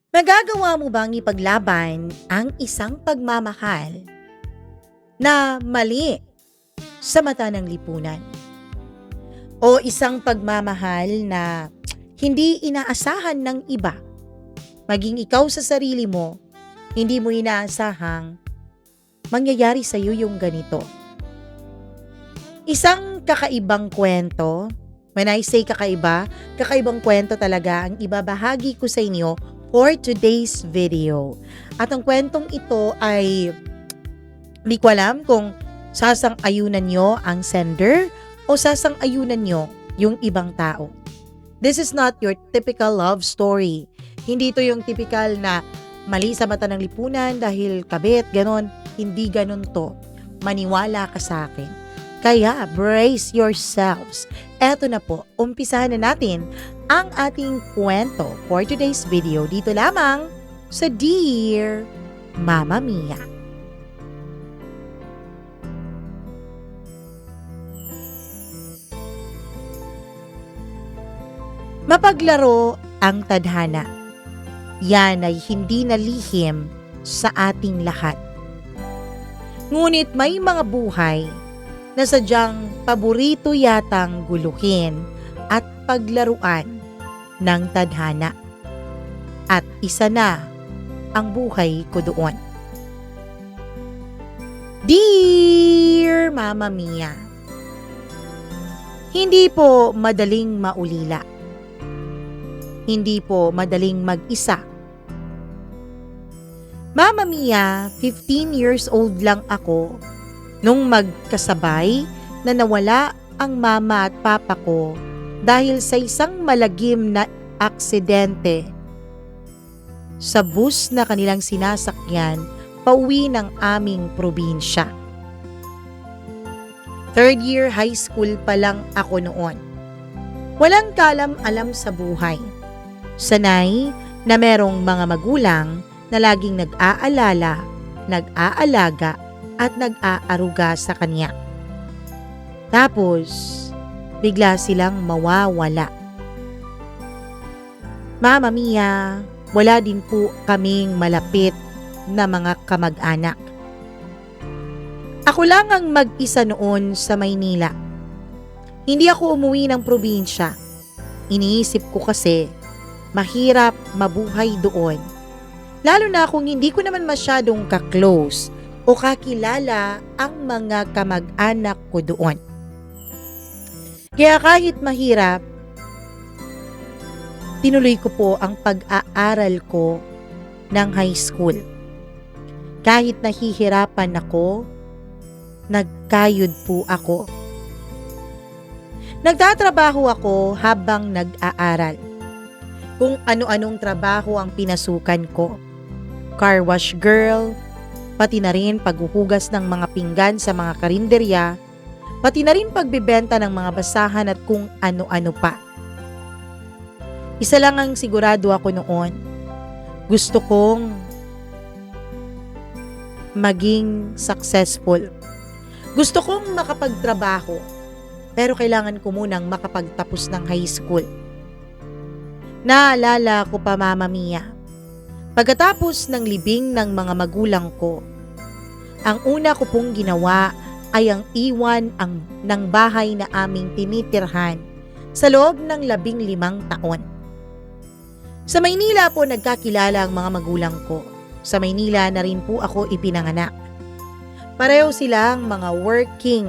Nagagawa mo bang ipaglaban ang isang pagmamahal na mali sa mata ng lipunan? O isang pagmamahal na hindi inaasahan ng iba, maging ikaw sa sarili mo, hindi mo inaasahang mangyayari sa iyo yung ganito. Isang kakaibang kwento, when I say kakaiba, kakaibang kwento talaga ang ibabahagi ko sa inyo for today's video. At ang kwentong ito ay hindi ko alam kung sasang-ayunan nyo ang sender o sasang-ayunan nyo yung ibang tao. This is not your typical love story. Hindi ito yung typical na mali sa mata ng lipunan dahil kabit, ganon. Hindi ganon to. Maniwala ka sa akin. Kaya brace yourselves. Eto na po, umpisahan na natin ang ating kwento for today's video dito lamang sa Dear Mama Mia. Mapaglaro ang tadhana. Yan ay hindi nalihim sa ating lahat. Ngunit may mga buhay na sadyang paborito yatang guluhin at paglaruan ng tadhana. At isa na ang buhay ko doon. Dear Mama Mia, hindi po madaling maulila. Hindi po madaling mag-isa. Mama Mia, 15 years old lang ako nung magkasabay na nawala ang mama at papa ko dahil sa isang malagim na aksidente sa bus na kanilang sinasakyan pauwi ng aming probinsya. Third year high school pa lang ako noon. Walang kalam-alam sa buhay. Sanay na merong mga magulang na laging nag-aalala, nag-aalaga at nag-aaruga sa kanya. Tapos, bigla silang mawawala. Mama Mia, wala din po kaming malapit na mga kamag-anak. Ako lang ang mag-isa noon sa Maynila. Hindi ako umuwi ng probinsya. Iniisip ko kasi, mahirap mabuhay doon. Lalo na kung hindi ko naman masyadong ka-close o kakilala ang mga kamag-anak ko doon. Kaya kahit mahirap, tinuloy ko po ang pag-aaral ko ng high school. Kahit nahihirapan ako, nagkayod po ako. Nagtatrabaho ako habang nag-aaral. Kung ano-anong trabaho ang pinasukan ko. Car wash girl, pati na rin paghuhugas ng mga pinggan sa mga karinderya, pati na rin pagbibenta ng mga basahan at kung ano-ano pa. Isa lang ang sigurado ako noon. Gusto kong maging successful. Gusto kong makapagtrabaho, pero kailangan ko munang makapagtapos ng high school. Naalala ko pa, Mama Mia, pagkatapos ng libing ng mga magulang ko, ang una ko pong ginawa ay ang iwan ng bahay na aming tinitirhan sa loob ng 15 taon. Sa Maynila po nagkakilala ang mga magulang ko. Sa Maynila na rin po ako ipinanganak. Pareho silang mga working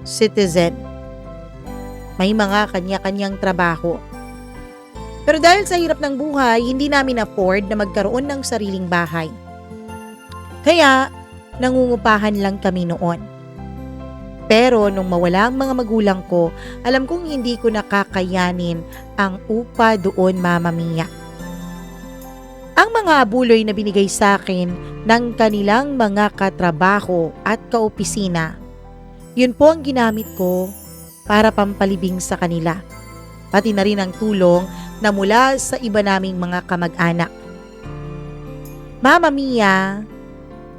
citizen. May mga kanya-kanyang trabaho. Pero dahil sa hirap ng buhay, hindi namin afford na magkaroon ng sariling bahay. Kaya, nangungupahan lang kami noon. Pero nung mawala ang mga magulang ko, alam kong hindi ko nakakayanin ang upa doon, Mama Mia. Ang mga abuloy na binigay sa akin ng kanilang mga katrabaho at kaopisina, yun po ang ginamit ko para pampalibing sa kanila. Pati na rin ang tulong na mula sa iba naming mga kamag-anak. Mama Mia,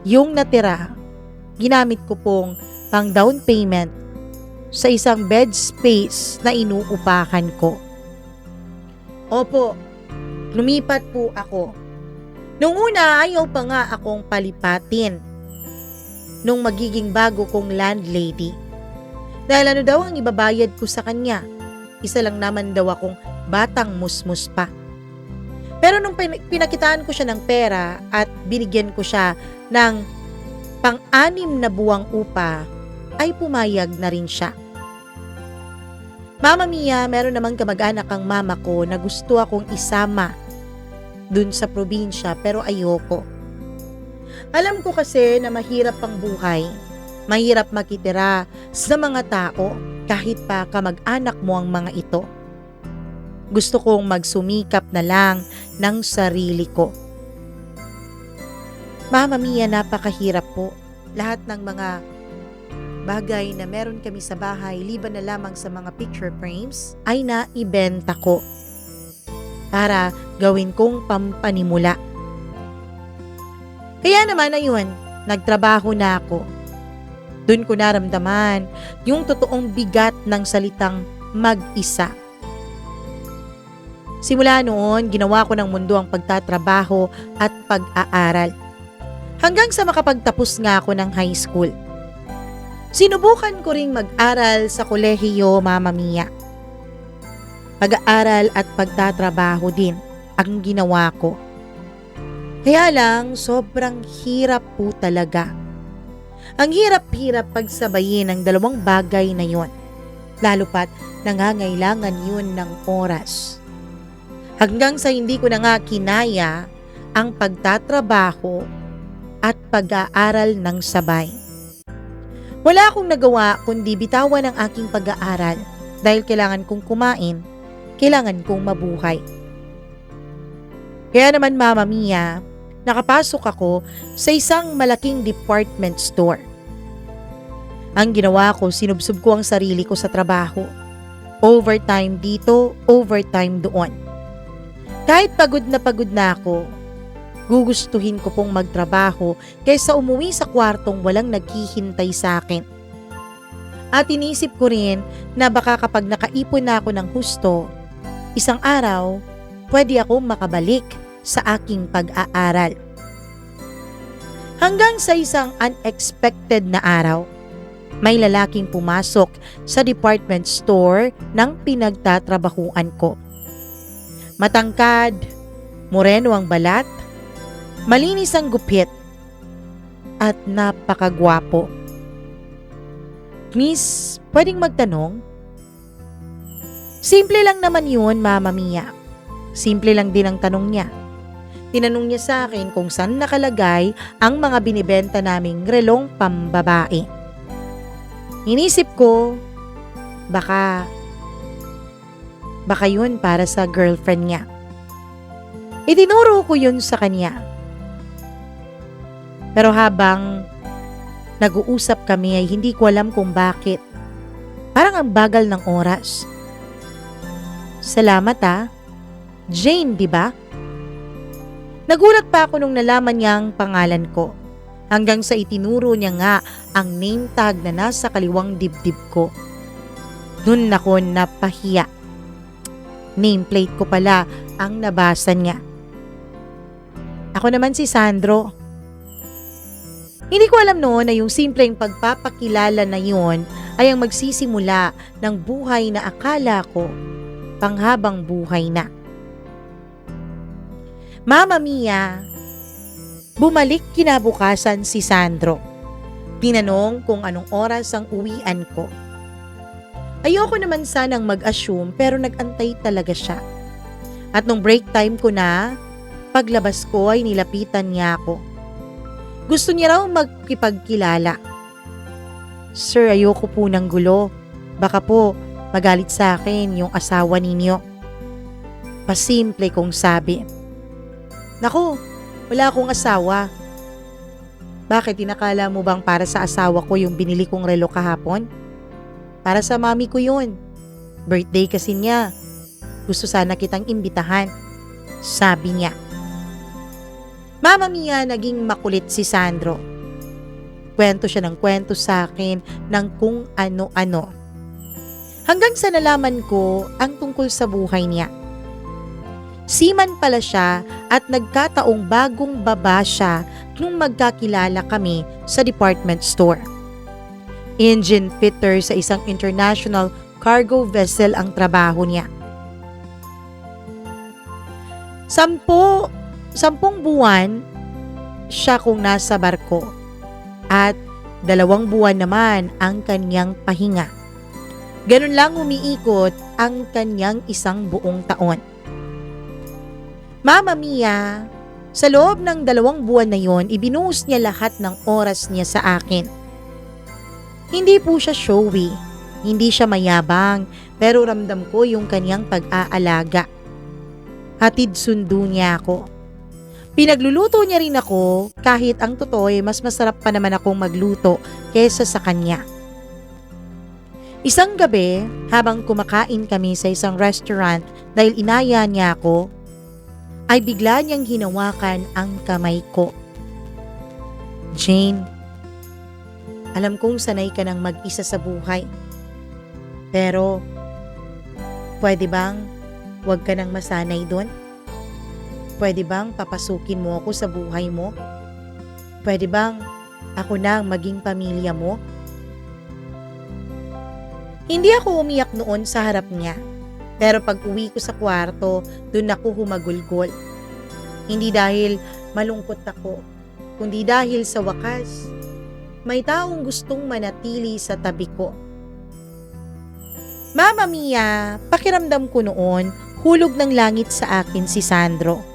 yung natira, ginamit ko pong pang down payment sa isang bed space na inuupahan ko. Opo, Lumipat po ako. Nung una, ayaw pa nga akong palipatin nung magiging bago kong landlady. Dahil ano daw ang ibabayad ko sa kanya? Isa lang naman daw akong batang musmus pa. Pero nung pinakitaan ko siya ng pera at binigyan ko siya ng pang-6 na buwang upa, ay pumayag na rin siya. Mama Mia, meron namang kamag-anak ang mama ko na gusto akong isama dun sa probinsya pero ayoko. Alam ko kasi na mahirap ang buhay, mahirap makitira sa mga tao kahit pa kamag-anak mo ang mga ito. Gusto kong magsumikap na lang ng sarili ko. Mama Mia, napakahirap po. Lahat ng mga bagay na meron kami sa bahay, liban na lamang sa mga picture frames, ay naibenta ko para gawin kong pampanimula. Kaya naman ayun, nagtrabaho na ako. Doon ko naramdaman yung totoong bigat ng salitang mag-isa. Simula noon, ginawa ko ng mundo ang pagtatrabaho at pag-aaral. Hanggang sa makapagtapos nga ako ng high school. Sinubukan ko ring mag-aral sa kolehiyo, Mama Mia. Pag-aaral at pagtatrabaho din ang ginawa ko. Kaya lang, sobrang hirap po talaga. Ang hirap-hirap pagsabayin ang dalawang bagay na yon. Lalo pat nangangailangan yun ng oras. Hanggang sa hindi ko na nga kinaya ang pagtatrabaho at pag-aaral ng sabay. Wala akong nagawa kundi bitawan ang aking pag-aaral dahil kailangan kong kumain, kailangan kong mabuhay. Kaya naman, Mama Mia, nakapasok ako sa isang malaking department store. Ang ginawa ko, sinubsob ko ang sarili ko sa trabaho. Overtime dito, overtime doon. Kahit pagod na ako, gugustuhin ko pong magtrabaho kaysa umuwi sa kwartong walang naghihintay sa akin. At inisip ko rin na baka kapag nakaipon na ako ng husto, isang araw, pwede akong makabalik sa aking pag-aaral. Hanggang sa isang unexpected na araw, may lalaking pumasok sa department store ng pinagtatrabahuan ko. Matangkad, moreno ang balat, malinis ang gupit, at napakagwapo. Miss, pwedeng magtanong? Simple lang naman yun, Mama Mia. Simple lang din ang tanong niya. Tinanong niya sa akin kung saan nakalagay ang mga binibenta naming relong pambabae. Inisip ko, baka yun para sa girlfriend niya. Itinuro ko yun sa kanya. Pero habang nag-uusap kami ay hindi ko alam kung bakit. Parang ang bagal ng oras. Salamat Jane, di ba? Nagulat pa ako nung nalaman niya ang pangalan ko. Hanggang sa itinuro niya nga ang name tag na nasa kaliwang dibdib ko. Doon ako napahiya. Nameplate ko pala ang nabasa niya. Ako naman si Sandro. Hindi ko alam noon na yung simpleng pagpapakilala na yun ay ang magsisimula ng buhay na akala ko panghabang buhay na. Mama Mia, bumalik kinabukasan si Sandro. Tinanong kung anong oras ang uwian ko. Ayoko naman sanang mag-assume pero nag-antay talaga siya. At nung break time ko na, paglabas ko ay nilapitan niya ako. Gusto niya raw magkipagkilala. Sir, ayoko po ng gulo. Baka po magalit sa akin yung asawa ninyo. Pasimple kong sabi. Naku, wala akong asawa. Bakit inakala mo bang para sa asawa ko yung binili kong relo kahapon? Para sa mami ko yun. Birthday kasi niya. Gusto sana kitang imbitahan. Sabi niya. Mama Mia, naging makulit si Sandro. Kwento siya ng kwento sa akin ng kung ano-ano. Hanggang sa nalaman ko ang tungkol sa buhay niya. Seaman pala siya at nagkataong bagong baba siya nung magkakilala kami sa department store. Engine fitter sa isang international cargo vessel ang trabaho niya. 10 buwan siya kung nasa barko at 2 buwan naman ang kanyang pahinga. Ganun lang umiikot ang kanyang isang buong taon. Mama Mia, sa loob ng 2 buwan na yon, ibinuhos niya lahat ng oras niya sa akin. Hindi po siya showy, hindi siya mayabang, pero ramdam ko yung kanyang pag-aalaga. Hatid sundo niya ako. Pinagluluto niya rin ako kahit ang totoo ay mas masarap pa naman akong magluto kesa sa kanya. Isang gabi, habang kumakain kami sa isang restaurant dahil inaya niya ako, ay bigla niyang hinawakan ang kamay ko. Jane, alam kong sanay ka ng mag-isa sa buhay. Pero, pwede bang huwag ka nang masanay doon? Pwede bang papasukin mo ako sa buhay mo? Pwede bang ako na ang maging pamilya mo? Hindi ako umiyak noon sa harap niya. Pero pag uwi ko sa kwarto, doon ako humagulgol. Hindi dahil malungkot ako, kundi dahil sa wakas, may taong gustong manatili sa tabi ko. Mama Mia, pakiramdam ko noon, hulog ng langit sa akin si Sandro.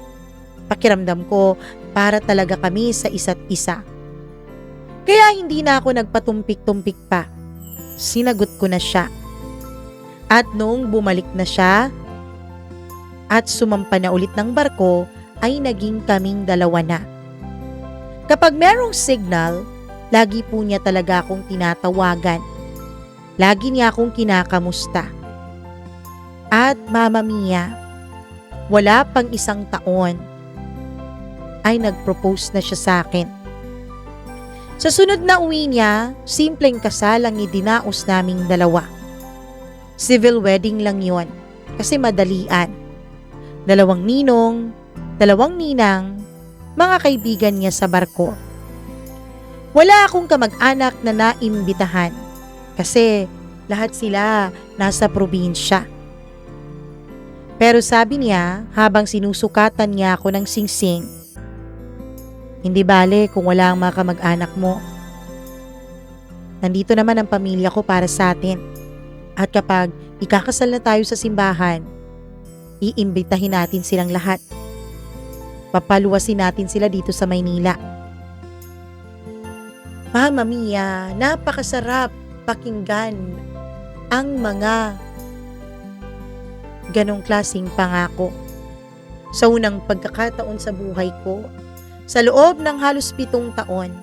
Pakiramdam ko para talaga kami sa isa't isa. Kaya hindi na ako nagpatumpik-tumpik pa. Sinagot ko na siya. At noong bumalik na siya at sumampa na ulit ng barko, ay naging kaming 2 na. Kapag merong signal, lagi po niya talaga akong tinatawagan. Lagi niya akong kinakamusta. At Mama Mia, wala pang 1 taon, ay nag-propose na siya sa akin. Sa sunod na uwi niya, simpleng kasal ang idinaos naming 2. Civil wedding lang yon, kasi madalian. 2 ninong, 2 ninang, mga kaibigan niya sa barko. Wala akong kamag-anak na naimbitahan kasi lahat sila nasa probinsya. Pero sabi niya habang sinusukatan niya ako ng singsing, hindi bale kung wala ang mga kamag-anak mo. Nandito naman ang pamilya ko para sa atin. At kapag ikakasal na tayo sa simbahan, iimbitahin natin silang lahat. Papaluwasin natin sila dito sa Maynila. Mama Mia, napakasarap pakinggan ang mga ganong klaseng pangako. Sa unang pagkakataon sa buhay ko, sa loob ng halos 7 taon,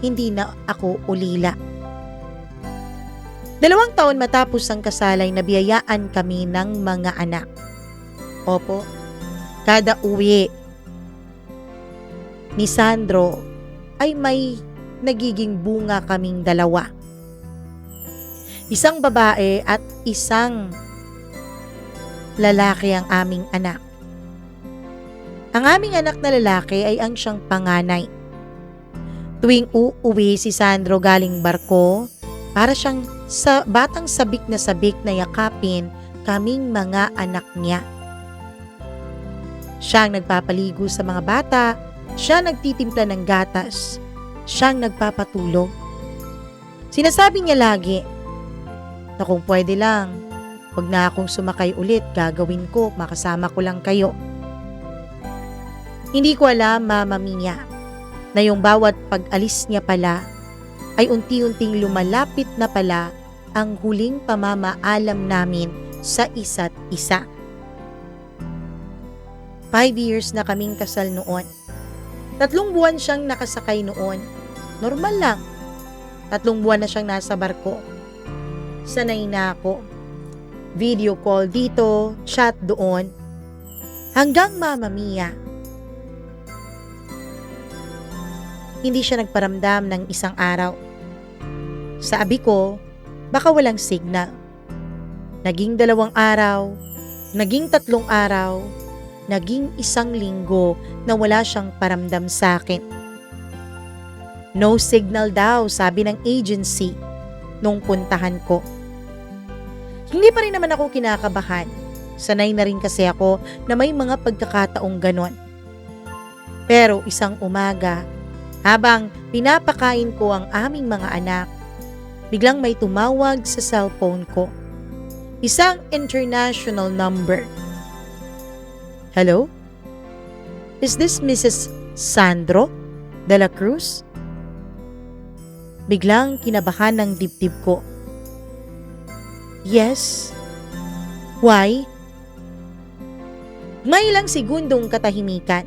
hindi na ako ulila. 2 taon matapos ang kasal ay nabiyayaan kami ng mga anak. Opo, kada uwi ni Sandro ay may nagiging bunga kaming 2. Isang babae at isang lalaki ang aming anak. Ang aming anak na lalaki ay ang siyang panganay. Tuwing uuwi si Sandro galing barko, para siyang batang sabik na yakapin kaming mga anak niya. Siya ang nagpapaligo sa mga bata, siya nagtitimpla ng gatas, siya ang nagpapatulog. Sinasabi niya lagi na kung pwede lang, wag na akong sumakay ulit, gagawin ko, makasama ko lang kayo. Hindi ko alam, Mama Mia, na yung bawat pag-alis niya pala ay unti-unting lumalapit na pala ang huling pamamaalam namin sa isa't isa. 5 years na kaming kasal noon. 3 buwan siyang nakasakay noon. Normal lang. 3 buwan na siyang nasa barko. Sanay na ako. Video call dito, chat doon. Hanggang Mama Mia, hindi siya nagparamdam ng 1 araw. Sabi ko, baka walang signal. Naging 2 araw, naging 3 araw, naging 1 linggo na wala siyang paramdam sa akin. No signal daw, sabi ng agency nung puntahan ko. Hindi pa rin naman ako kinakabahan. Sanay na rin kasi ako na may mga pagkakataong ganon. Pero isang umaga, habang pinapakain ko ang aming mga anak, biglang may tumawag sa cellphone ko. Isang international number. Hello? Is this Mrs. Sandro de la Cruz? Biglang kinabahan ng dibdib ko. Yes. Why? May ilang segundong katahimikan.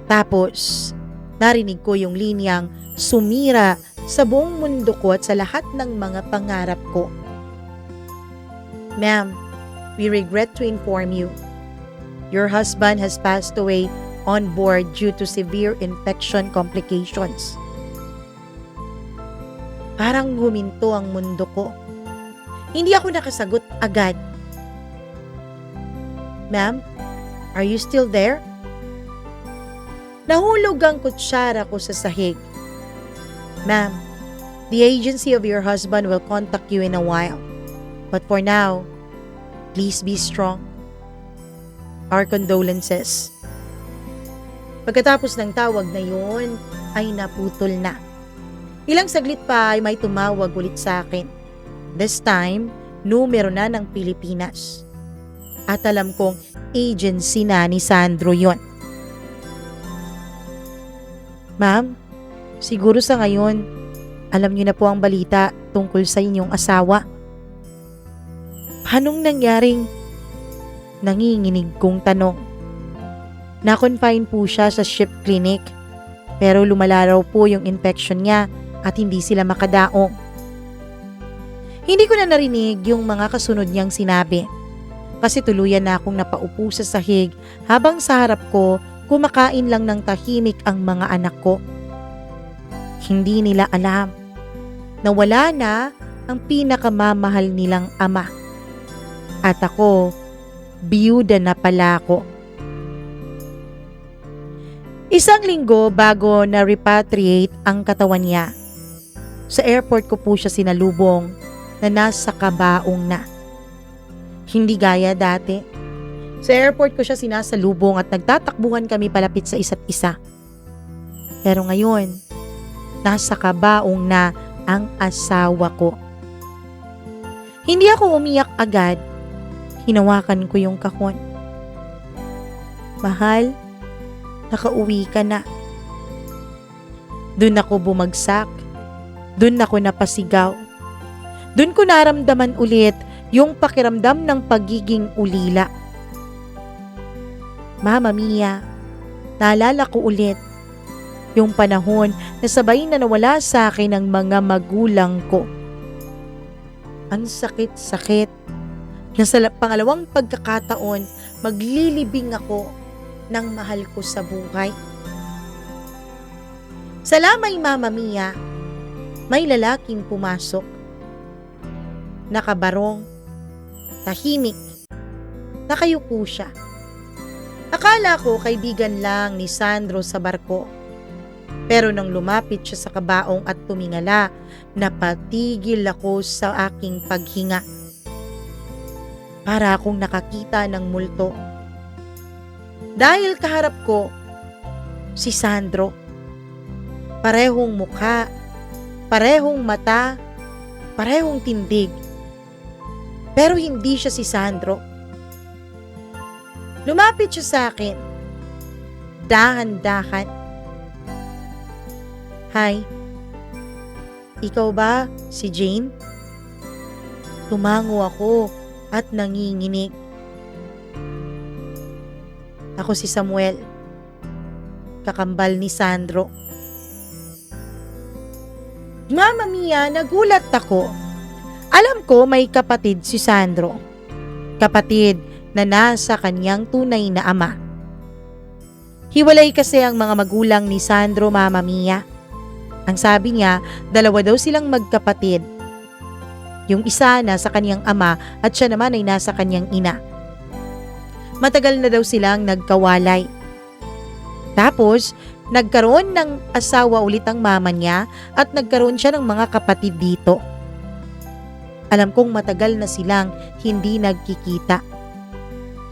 Tapos, narinig ko yung linyang sumira sa buong mundo ko at sa lahat ng mga pangarap ko. Ma'am, we regret to inform you. Your husband has passed away on board due to severe infection complications. Parang huminto ang mundo ko. Hindi ako nakasagot agad. Ma'am, are you still there? Nahulog ang kutsara ko sa sahig. Ma'am, the agency of your husband will contact you in a while. But for now, please be strong. Our condolences. Pagkatapos ng tawag na yun, ay naputol na. Ilang saglit pa ay may tumawag ulit sa akin. This time, numero na ng Pilipinas. At alam kong agency na ni Sandro yon. Ma'am, siguro sa ngayon, alam niyo na po ang balita tungkol sa inyong asawa. Anong nangyaring? Nanginginig kong tanong. Na-confine po siya sa ship clinic, pero lumala raw po yung infection niya at hindi sila makadaong. Hindi ko na narinig yung mga kasunod niyang sinabi kasi tuluyan na akong napaupo sa sahig habang sa harap ko kumakain lang ng tahimik ang mga anak ko. Hindi nila alam na wala na ang pinakamamahal nilang ama. At ako, biyuda na pala ako. 1 linggo bago na-repatriate ang katawan niya. Sa airport ko po siya sinalubong na nasa kabaong na. Hindi gaya dati. Sa airport ko siya sinasalubong at nagtatakbuhan kami palapit sa isa't isa. Pero ngayon, nasa kabaong na ang asawa ko. Hindi ako umiyak agad. Hinawakan ko yung kahon. Mahal, nakauwi ka na. Doon ako bumagsak. Doon ako napasigaw. Doon ko naramdaman ulit yung pakiramdam ng pagiging ulila. Mama Mia, naalala ko ulit yung panahon na sabay na nawala sa akin ang mga magulang ko. Ang sakit-sakit na sa pangalawang pagkakataon maglilibing ako ng mahal ko sa buhay. Sa lamay Mama Mia, may lalaking pumasok. Nakabarong, tahimik, nakayuko siya. Akala ko kaibigan lang ni Sandro sa barko. Pero nang lumapit siya sa kabaong at tumingala, napatigil ako sa aking paghinga. Para akong nakakita ng multo. Dahil kaharap ko, si Sandro. Parehong mukha, parehong mata, parehong tindig. Pero hindi siya si Sandro. Lumapit siya sa akin. Dahan-dahan. Hi. Ikaw ba si Jane? Tumango ako at nanginginig. Ako si Samuel. Kakambal ni Sandro. Mama Mia, nagulat ako. Alam ko may kapatid si Sandro. Kapatid na nasa kanyang tunay na ama. Hiwalay kasi ang mga magulang ni Sandro, Mama Mia. Ang sabi niya, 2 daw silang magkapatid. Yung isa nasa kanyang ama at siya naman ay nasa kanyang ina. Matagal na daw silang nagkawalay. Tapos, nagkaroon ng asawa ulit ang mama niya at nagkaroon siya ng mga kapatid dito. Alam kong matagal na silang hindi nagkikita.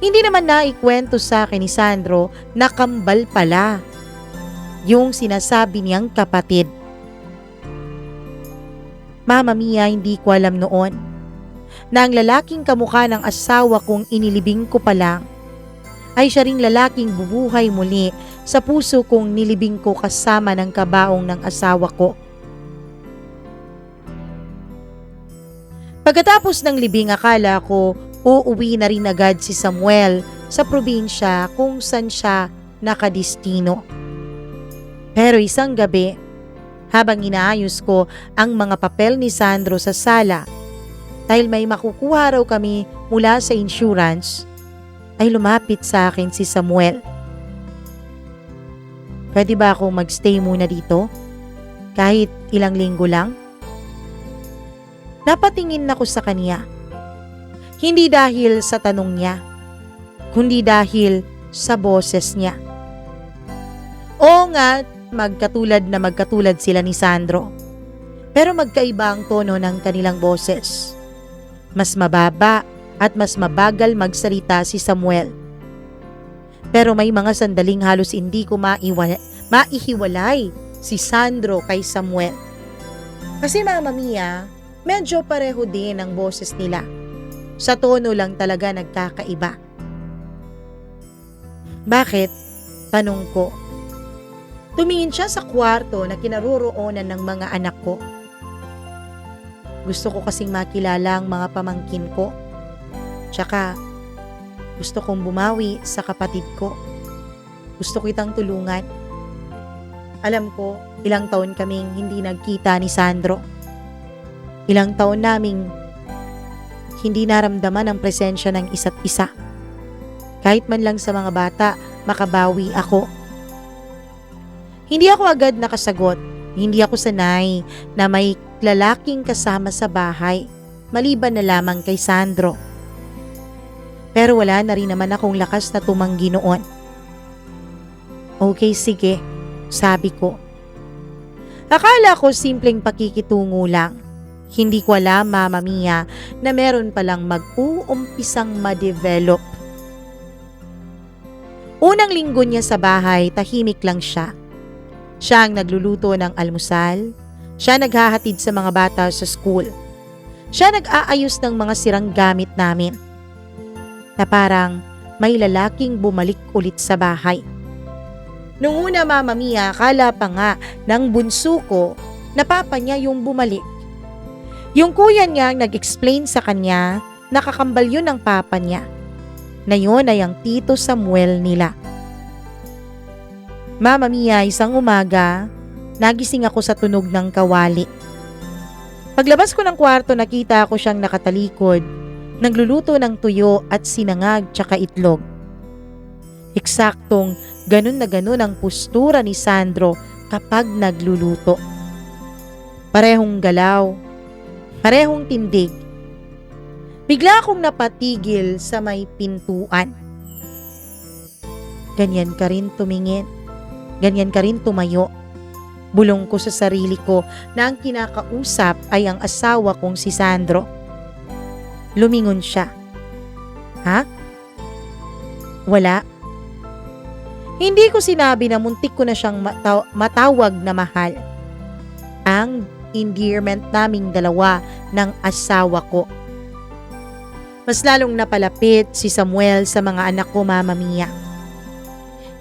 Hindi naman naikwento sa akin ni Sandro na kambal pala yung sinasabi niyang kapatid. Mama mia, hindi ko alam noon na ang lalaking kamukha ng asawa kong inilibing ko pa lang ay siya ring lalaking bubuhay muli sa puso kong nilibing ko kasama ng kabaong ng asawa ko. Pagkatapos ng libing, akala ko uuwi na rin agad si Samuel sa probinsya kung saan siya nakadistino. Pero isang gabi, habang inaayos ko ang mga papel ni Sandro sa sala, dahil may makukuha raw kami mula sa insurance, ay lumapit sa akin si Samuel. Pwede ba akong magstay muna dito? Kahit ilang linggo lang? Napatingin ako sa kanya. Hindi dahil sa tanong niya, kundi dahil sa boses niya. Oo nga, magkatulad sila ni Sandro. Pero magkaiba ang tono ng kanilang boses. Mas mababa at mas mabagal magsalita si Samuel. Pero may mga sandaling halos hindi ko maihiwalay si Sandro kay Samuel. Kasi mama mia, medyo pareho din ang boses nila. Sa tono lang talaga nagkakaiba. Bakit? Tanong ko. Tumingin siya sa kwarto na kinaroroonan ng mga anak ko. Gusto ko kasing makilala ang mga pamangkin ko. Tsaka, gusto kong bumawi sa kapatid ko. Gusto ko itang tulungan. Alam ko, ilang taon kaming hindi nagkita ni Sandro. Ilang taon naming hindi naramdaman ang presensya ng isa't isa. Kahit man lang sa mga bata, makabawi ako. Hindi ako agad nakasagot. Hindi ako sanay na may lalaking kasama sa bahay, maliban na lamang kay Sandro. Pero wala na rin naman akong lakas na tumanggi noon. Okay, sige, sabi ko. Akala ko simpleng pakikitungo lang. Hindi ko alam, mama mia, na meron palang mag-uumpisang ma-develop. Unang linggo niya sa bahay, tahimik lang siya. Siya ang nagluluto ng almusal. Siya naghahatid sa mga bata sa school. Siya nag-aayos ng mga sirang gamit namin. Na parang may lalaking bumalik ulit sa bahay. Nung una, mama mia, akala pa nga ng bunso ko na papa niya yung bumalik. Yung kuya niya nag-explain sa kanya na kakambal yun ng papa niya. Na yun ay ang Tito Samuel nila. Mama mia, isang umaga, nagising ako sa tunog ng kawali. Paglabas ko ng kwarto, nakita ko siyang nakatalikod, nagluluto ng tuyo at sinangag tsaka itlog. Eksaktong ganun na ganun ang postura ni Sandro kapag nagluluto. Parehong galaw, parehong tindig. Bigla akong napatigil sa may pintuan. Ganyan ka rin tumingin. Ganyan ka rin tumayo. Bulong ko sa sarili ko na ang kinakausap ay ang asawa kong si Sandro. Lumingon siya. Ha? Wala. Hindi ko sinabi na muntik ko na siyang matawag na mahal. Ang endearment naming dalawa ng asawa ko. Mas lalong napalapit si Samuel sa mga anak ko, mama mia.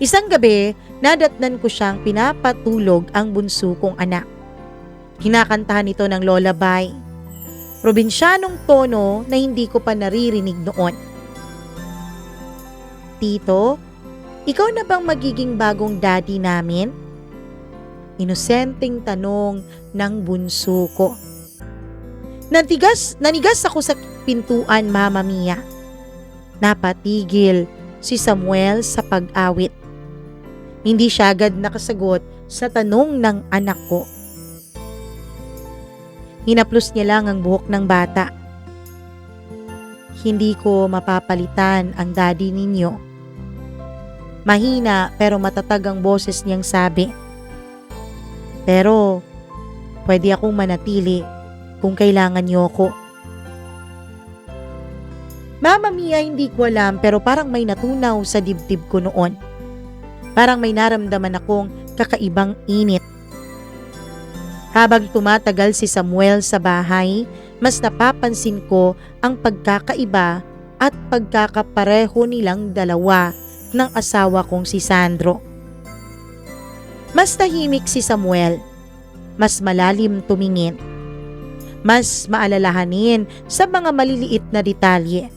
Isang gabi, nadatnan ko siyang pinapatulog ang bunso kong anak. Kinakantahan ito ng lullaby. Probinsyanong tono na hindi ko pa naririnig noon. Tito, ikaw na bang magiging bagong daddy namin? Inosenteng tanong ng bunso ko. Nanigas ako sa pintuan, mama mia. Napatigil si Samuel sa pag-awit. Hindi siya agad nakasagot sa tanong ng anak ko. Hinaplos niya lang ang buhok ng bata. Hindi ko mapapalitan ang daddy ninyo. Mahina pero matatag ang boses niyang sabi. Pero pwede akong manatili kung kailangan niyo ko. Mama Mia, hindi ko alam pero parang may natunaw sa dibdib ko noon. Parang may naramdaman akong kakaibang init. Habang tumatagal si Samuel sa bahay, mas napapansin ko ang pagkakaiba at pagkakapareho nilang dalawa ng asawa kong si Sandro. Mas tahimik si Samuel, mas malalim tumingin, mas maalalahanin sa mga maliliit na detalye.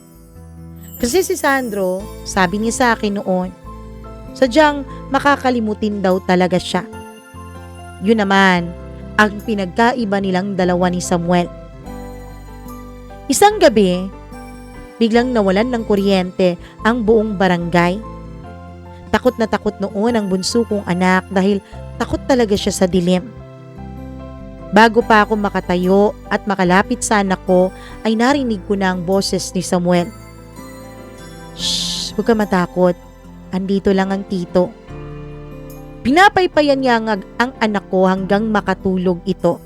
Kasi si Sandro, sabi niya sa akin noon, sadyang makakalimutin daw talaga siya. Yun naman ang pinagkaiba nilang dalawa ni Samuel. Isang gabi, biglang nawalan ng kuryente ang buong barangay. Takot na takot noon ang bunso kong anak dahil takot talaga siya sa dilim. Bago pa ako makatayo at makalapit sa anak ko ay narinig ko na ang boses ni Samuel. Shh, huwag ka matakot. Andito lang ang tito. Pinapaypayan niya ang anak ko hanggang makatulog ito.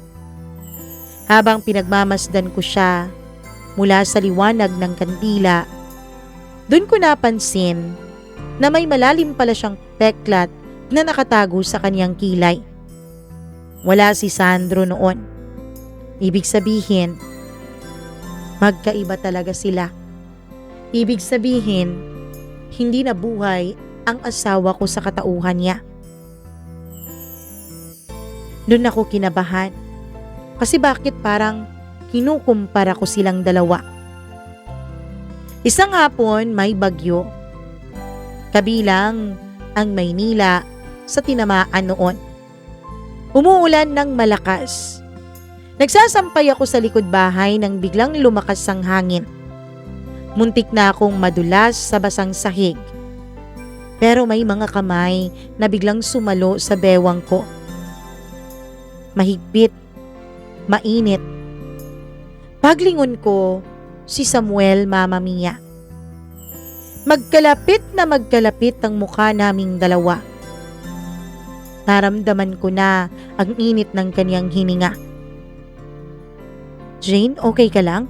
Habang pinagmamasdan ko siya mula sa liwanag ng kandila, doon ko napansin na may malalim pala siyang peklat na nakatago sa kanyang kilay. Wala si Sandro noon. Ibig sabihin, magkaiba talaga sila. Ibig sabihin, hindi na buhay ang asawa ko sa katauhan niya. Doon ako kinabahan. Kasi bakit parang kinukumpara ko silang dalawa. Isang hapon may bagyo. Kabilang ang Maynila sa tinamaan noon. Umuulan ng malakas. Nagsasampay ako sa likod bahay nang biglang lumakas ang hangin. Muntik na akong madulas sa basang sahig. Pero may mga kamay na biglang sumalo sa bewang ko. Mahigpit, mainit. Paglingon ko, si Samuel, Mama Mia. Magkalapit na magkalapit ang mukha naming dalawa. Naramdaman ko na ang init ng kaniyang hininga. Jane, okay ka lang?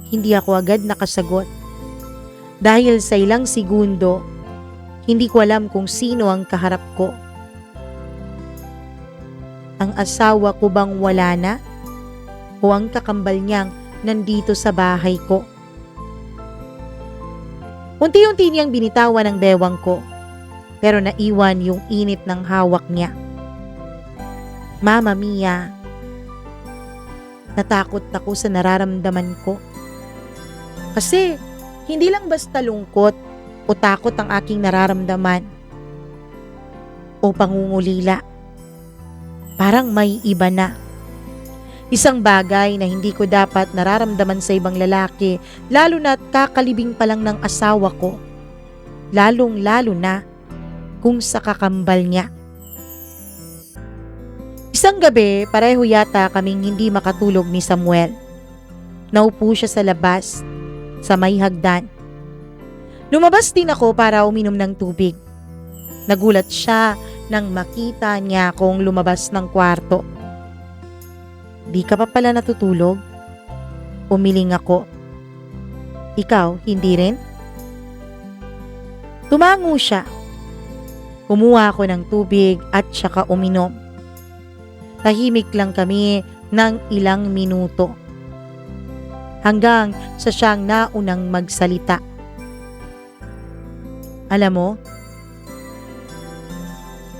Hindi ako agad nakasagot. Dahil sa ilang segundo, hindi ko alam kung sino ang kaharap ko. Ang asawa ko bang wala na? O ang kakambal niyang nandito sa bahay ko? Unti-unti niyang binitawan ang bewang ko, pero naiwan yung init ng hawak niya. Mama Mia, natakot ako sa nararamdaman ko. Kasi hindi lang basta lungkot o takot ang aking nararamdaman o pangungulila. Parang may iba na. Isang bagay na hindi ko dapat nararamdaman sa ibang lalaki, lalo na't kakalibing pa lang ng asawa ko. Lalong-lalo na kung sa kakambal niya. Isang gabi, pareho yata kaming hindi makatulog ni Samuel. Naupo siya sa labas, sa may hagdan. Lumabas din ako para uminom ng tubig. Nagulat siya nang makita niya akong lumabas ng kwarto. Di ka pa pala natutulog? Umiling ako. Ikaw, hindi rin? Tumango siya. Kumuha ako ng tubig at saka uminom. Tahimik lang kami ng ilang minuto. Hanggang sa siyang naunang magsalita. Alam mo,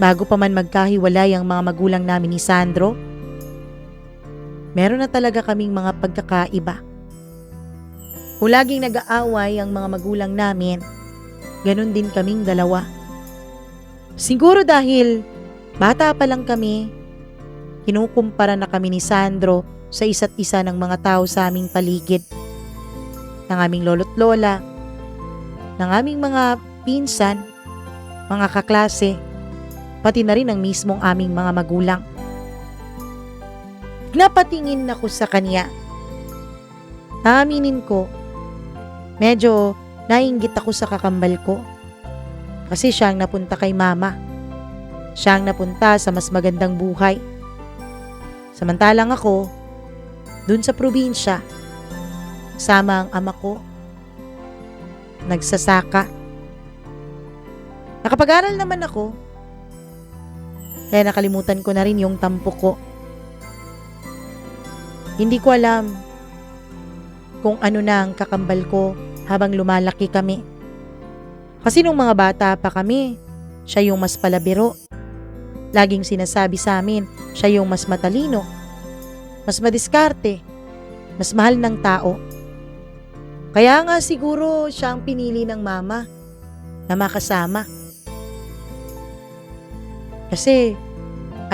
bago pa man magkahiwalay ang mga magulang namin ni Sandro, meron na talaga kaming mga pagkakaiba. Kung laging nag-aaway ang mga magulang namin, ganun din kaming dalawa. Siguro dahil bata pa lang kami, kinukumpara na kami ni Sandro sa isa't isa ng mga tao sa aming paligid. Ng aming lolo't lola, ng aming mga pinsan, mga kaklase, pati na rin ang mismong aming mga magulang. Napatingin ako sa kanya. Naaminin ko, Medyo naiinggit ako sa kakambal ko kasi siya ang napunta kay mama. Siya ang napunta sa mas magandang buhay. Samantalang ako, dun sa probinsya, sama ang ama ko, nagsasaka. Nakapag-aral naman ako, kaya nakalimutan ko na rin yung tampo ko. Hindi ko alam kung ano na ang kakambal ko habang lumalaki kami. Kasi nung mga bata pa kami, siya yung mas palabiro. Laging sinasabi sa amin, siya yung mas matalino, mas madiskarte, mas mahal ng tao. Kaya nga siguro siya ang pinili ng mama na makasama. Kasi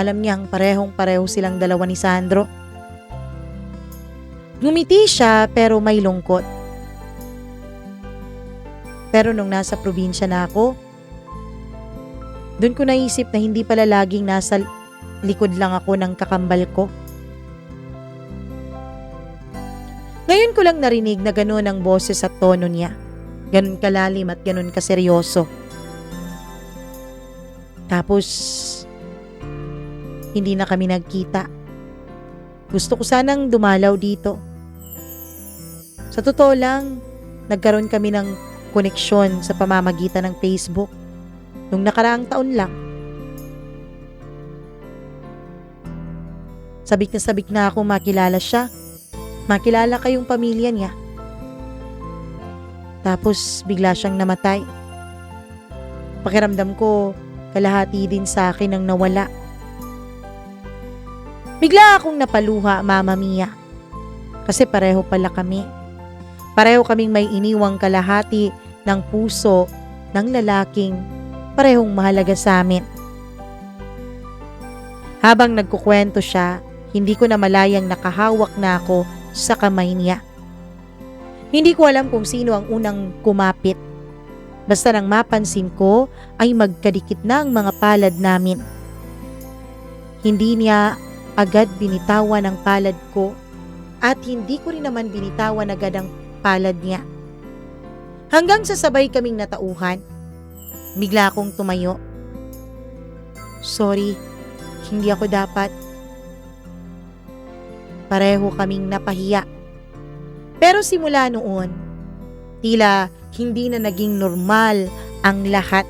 alam niyang parehong-pareho silang dalawa ni Sandro. Ngumiti siya pero may lungkot. Pero nung nasa probinsya na ako, doon ko naisip na hindi pala laging nasa likod lang ako ng kakambal ko. Ngayon ko lang narinig na gano'n ang boses at tono niya. Ganun kalalim at ganun kaseryoso. Tapos, hindi na kami nagkita. Gusto ko sanang dumalaw dito. Sa totoo lang, nagkaroon kami ng koneksyon sa pamamagitan ng Facebook nung nakaraang taon lang. Sabik na ako makilala siya. Makilala kayong pamilya niya. Tapos bigla siyang namatay. Pakiramdam ko, kalahati din sa akin ang nawala. Bigla akong napaluha, Mama Mia. Kasi pareho pala kami. Pareho kaming may iniwang kalahati ng puso ng lalaking parehong mahalaga sa amin. Habang nagkukwento siya, hindi ko na malayang nakahawak na ako sa kamay niya. Hindi ko alam kung sino ang unang kumapit. Basta nang mapansin ko ay magkadikit na ang mga palad namin. Hindi niya agad binitawan ang palad ko at hindi ko rin naman binitawan agad ang palad niya. Hanggang sa sabay kaming natauhan, bigla akong tumayo. Sorry, hindi ako dapat. Pareho kaming napahiya. Pero simula noon, tila hindi na naging normal ang lahat.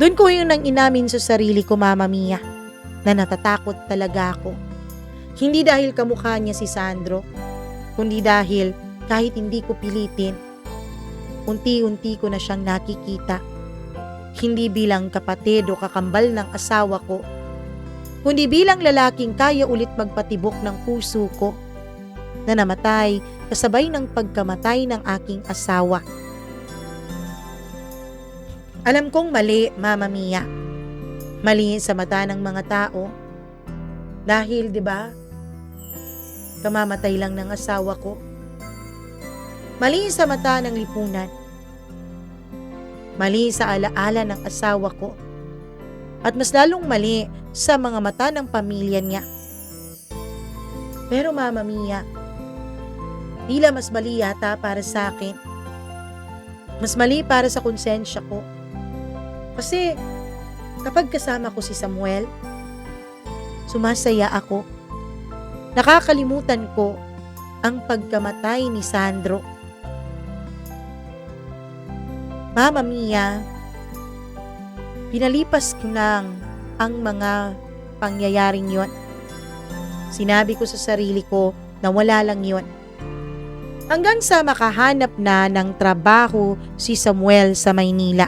Doon ko yung nang inamin sa sarili ko, Mama Mia, na natatakot talaga ako. Hindi dahil kamukha niya si Sandro, kundi dahil kahit hindi ko pilitin, unti-unti ko na siyang nakikita. Hindi bilang kapatid o kakambal ng asawa ko, kundi bilang lalaking kaya ulit magpatibok ng puso ko na namatay kasabay ng pagkamatay ng aking asawa. Alam kong mali, Mama Mia. Mali sa mata ng mga tao. Dahil, 'di ba? Kamamatay lang ng asawa ko. Mali sa mata ng lipunan. Mali sa alaala ng asawa ko. At mas lalong mali sa mga mata ng pamilya niya. Pero Mama Mia, tila mas mali yata para sa akin. Mas mali para sa konsensya ko. Kasi kapag kasama ko si Samuel, sumasaya ako. Nakakalimutan ko ang pagkamatay ni Sandro. Mama Mia, pinalipas ko lang ang mga pangyayaring yon. Sinabi ko sa sarili ko na wala lang yon. Hanggang sa makahanap na ng trabaho si Samuel sa Maynila.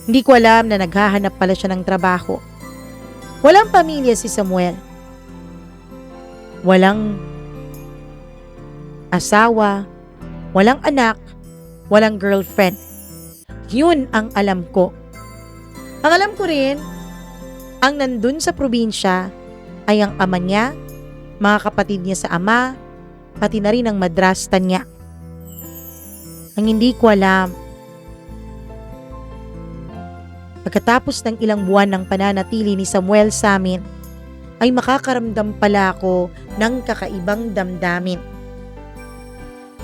Hindi ko alam na naghahanap pala siya ng trabaho. Walang pamilya si Samuel. Walang asawa, walang anak, walang girlfriend. Yun ang alam ko. Ang alam ko rin, ang nandun sa probinsya ay ang ama niya, mga kapatid niya sa ama, pati na rin ang madrasta niya. Ang hindi ko alam, pagkatapos ng ilang buwan ng pananatili ni Samuel sa amin, ay makakaramdam pala ako ng kakaibang damdamin.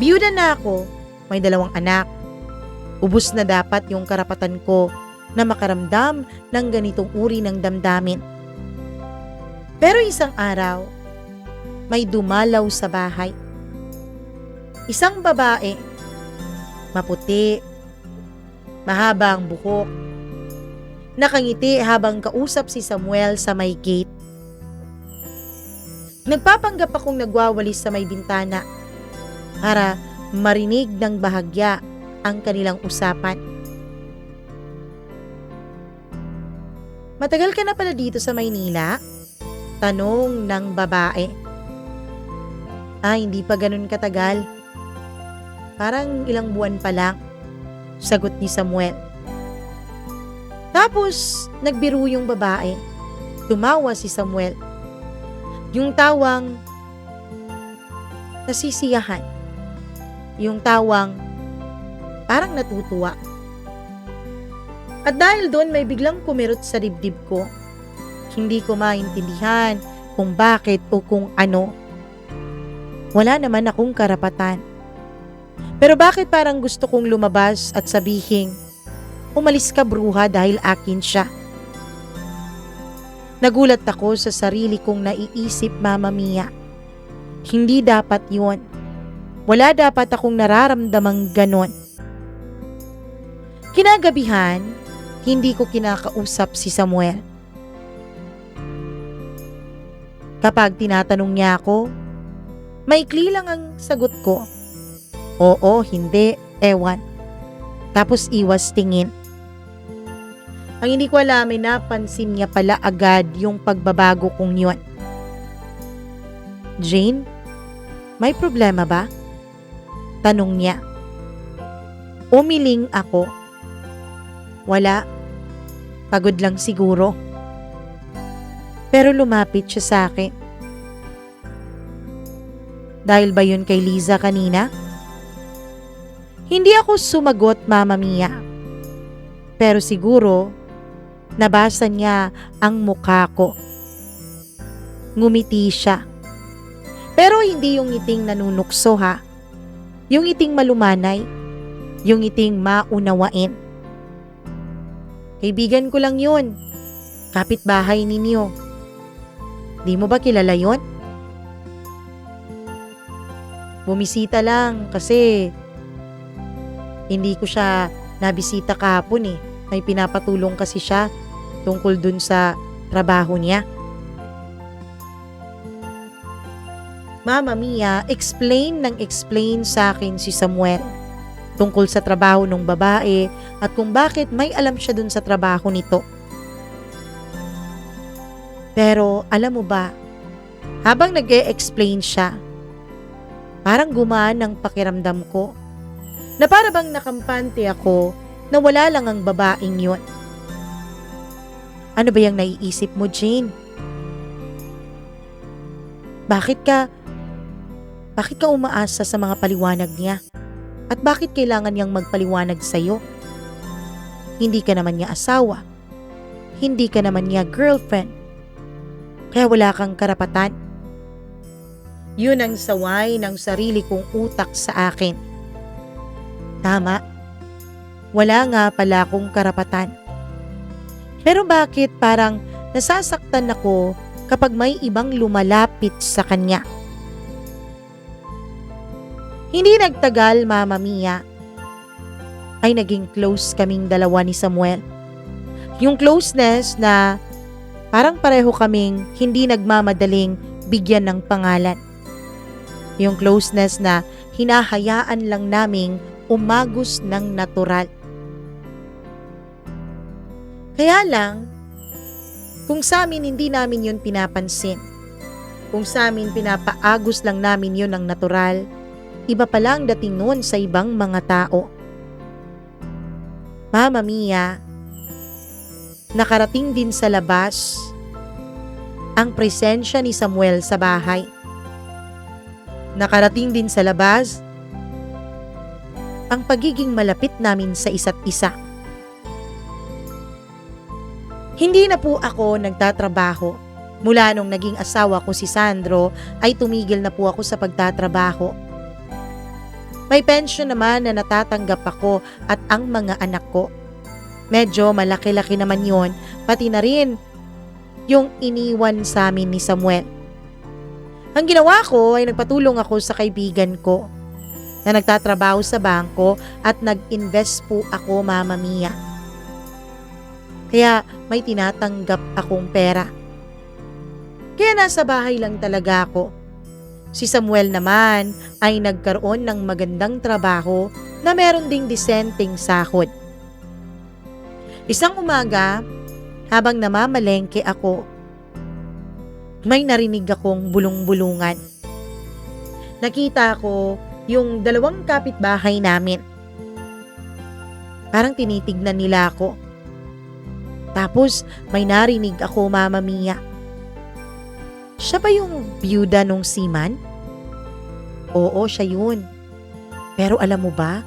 Biyuda na ako may 2 anak. Ubus na dapat yung karapatan ko na makaramdam ng ganitong uri ng damdamin. Pero isang araw, may dumalaw sa bahay. Isang babae, maputi, mahaba ang buhok, nakangiti habang kausap si Samuel sa may gate. Nagpapanggap akong nagwawalis sa may bintana para marinig ng bahagya ang kanilang usapan. "Matagal ka na pala dito sa Maynila?" tanong ng babae. Hindi pa ganun katagal. Parang ilang buwan pa lang," sagot ni Samuel. Tapos, nagbiro yung babae. Tumawa si Samuel. Yung tawang nasisiyahan. Yung tawang parang natutuwa. At dahil doon may biglang kumirot sa dibdib ko. Hindi ko maintindihan kung bakit o kung ano. Wala naman akong karapatan. Pero bakit parang gusto kong lumabas at sabihin, "Umalis ka bruha dahil akin siya." Nagulat ako sa sarili kong naiisip, Mama Mia. Hindi dapat yun. Wala dapat akong nararamdamang ganon. Kinagabihan, hindi ko kinakausap si Samuel. Kapag tinatanong niya ako, maikli lang ang sagot ko. Oo, hindi, ewan. Tapos iwas tingin. Ang hindi ko alam ay napansin niya pala agad yung pagbabago kong yun. "Jane, may problema ba?" tanong niya. Umiling ako. "Wala. Pagod lang siguro." Pero lumapit siya sa akin. "Dahil ba yun kay Liza kanina?" Hindi ako sumagot, Mama Mia. Pero siguro, nabasa niya ang mukha ko. Ngumiti siya. Pero hindi yung ngiting nanunukso ha. Yung ngiting malumanay. Yung ngiting maunawain. "Kaibigan ko lang yun. Kapitbahay ninyo. Di mo ba kilala yun?" "Bumisita lang kasi hindi ko siya nabisita kahapon eh. May pinapatulong kasi siya tungkol dun sa trabaho niya." Mama Mia, explain sa akin si Samuel tungkol sa trabaho ng babae at kung bakit may alam siya dun sa trabaho nito. Pero alam mo ba, habang nag-e-explain siya, parang gumaan ang pakiramdam ko. Na para bang nakampante ako na wala lang ang babaeng yun. "Ano ba yung naiisip mo, Jane? Bakit ka umaasa sa mga paliwanag niya? At bakit kailangan niyang magpaliwanag sa'yo? Hindi ka naman niya asawa. Hindi ka naman niya girlfriend. Kaya wala kang karapatan." Yun ang saway ng sarili kong utak sa akin. Tama. Wala nga pala akong karapatan. Pero bakit parang nasasaktan ako kapag may ibang lumalapit sa kanya? Hindi nagtagal, Mama Mia, ay naging close kaming dalawa ni Samuel. Yung closeness na parang pareho kaming hindi nagmamadaling bigyan ng pangalan. Yung closeness na hinahayaan lang naming umagos ng natural. Kaya lang, kung sa amin hindi namin yun pinapansin, kung sa amin pinapaagos lang namin yun ng natural, iba pala ang dating noon sa ibang mga tao. Mama Mia, nakarating din sa labas ang presensya ni Samuel sa bahay. Nakarating din sa labas ang pagiging malapit namin sa isa't isa. Hindi na po ako nagtatrabaho. Mula nung naging asawa ko si Sandro ay tumigil na po ako sa pagtatrabaho. May pension naman na natatanggap ako at ang mga anak ko. Medyo malaki-laki naman yon, pati na rin yung iniwan sa amin ni Samuel. Ang ginawa ko ay nagpatulong ako sa kaibigan ko na nagtatrabaho sa bangko at nag-invest po ako, Mama Mia. Kaya may tinatanggap akong pera. Kaya nasa bahay lang talaga ako. Si Samuel naman ay nagkaroon ng magandang trabaho na meron ding disenteng sahod. Isang umaga, habang namamalengke ako, may narinig akong bulong-bulungan. Nakita ko yung 2 kapitbahay namin. Parang tinitignan nila ako. Tapos may narinig ako, Mama Mia. Siya ba yung byuda nung seaman? Oo, siya yun. Pero alam mo ba,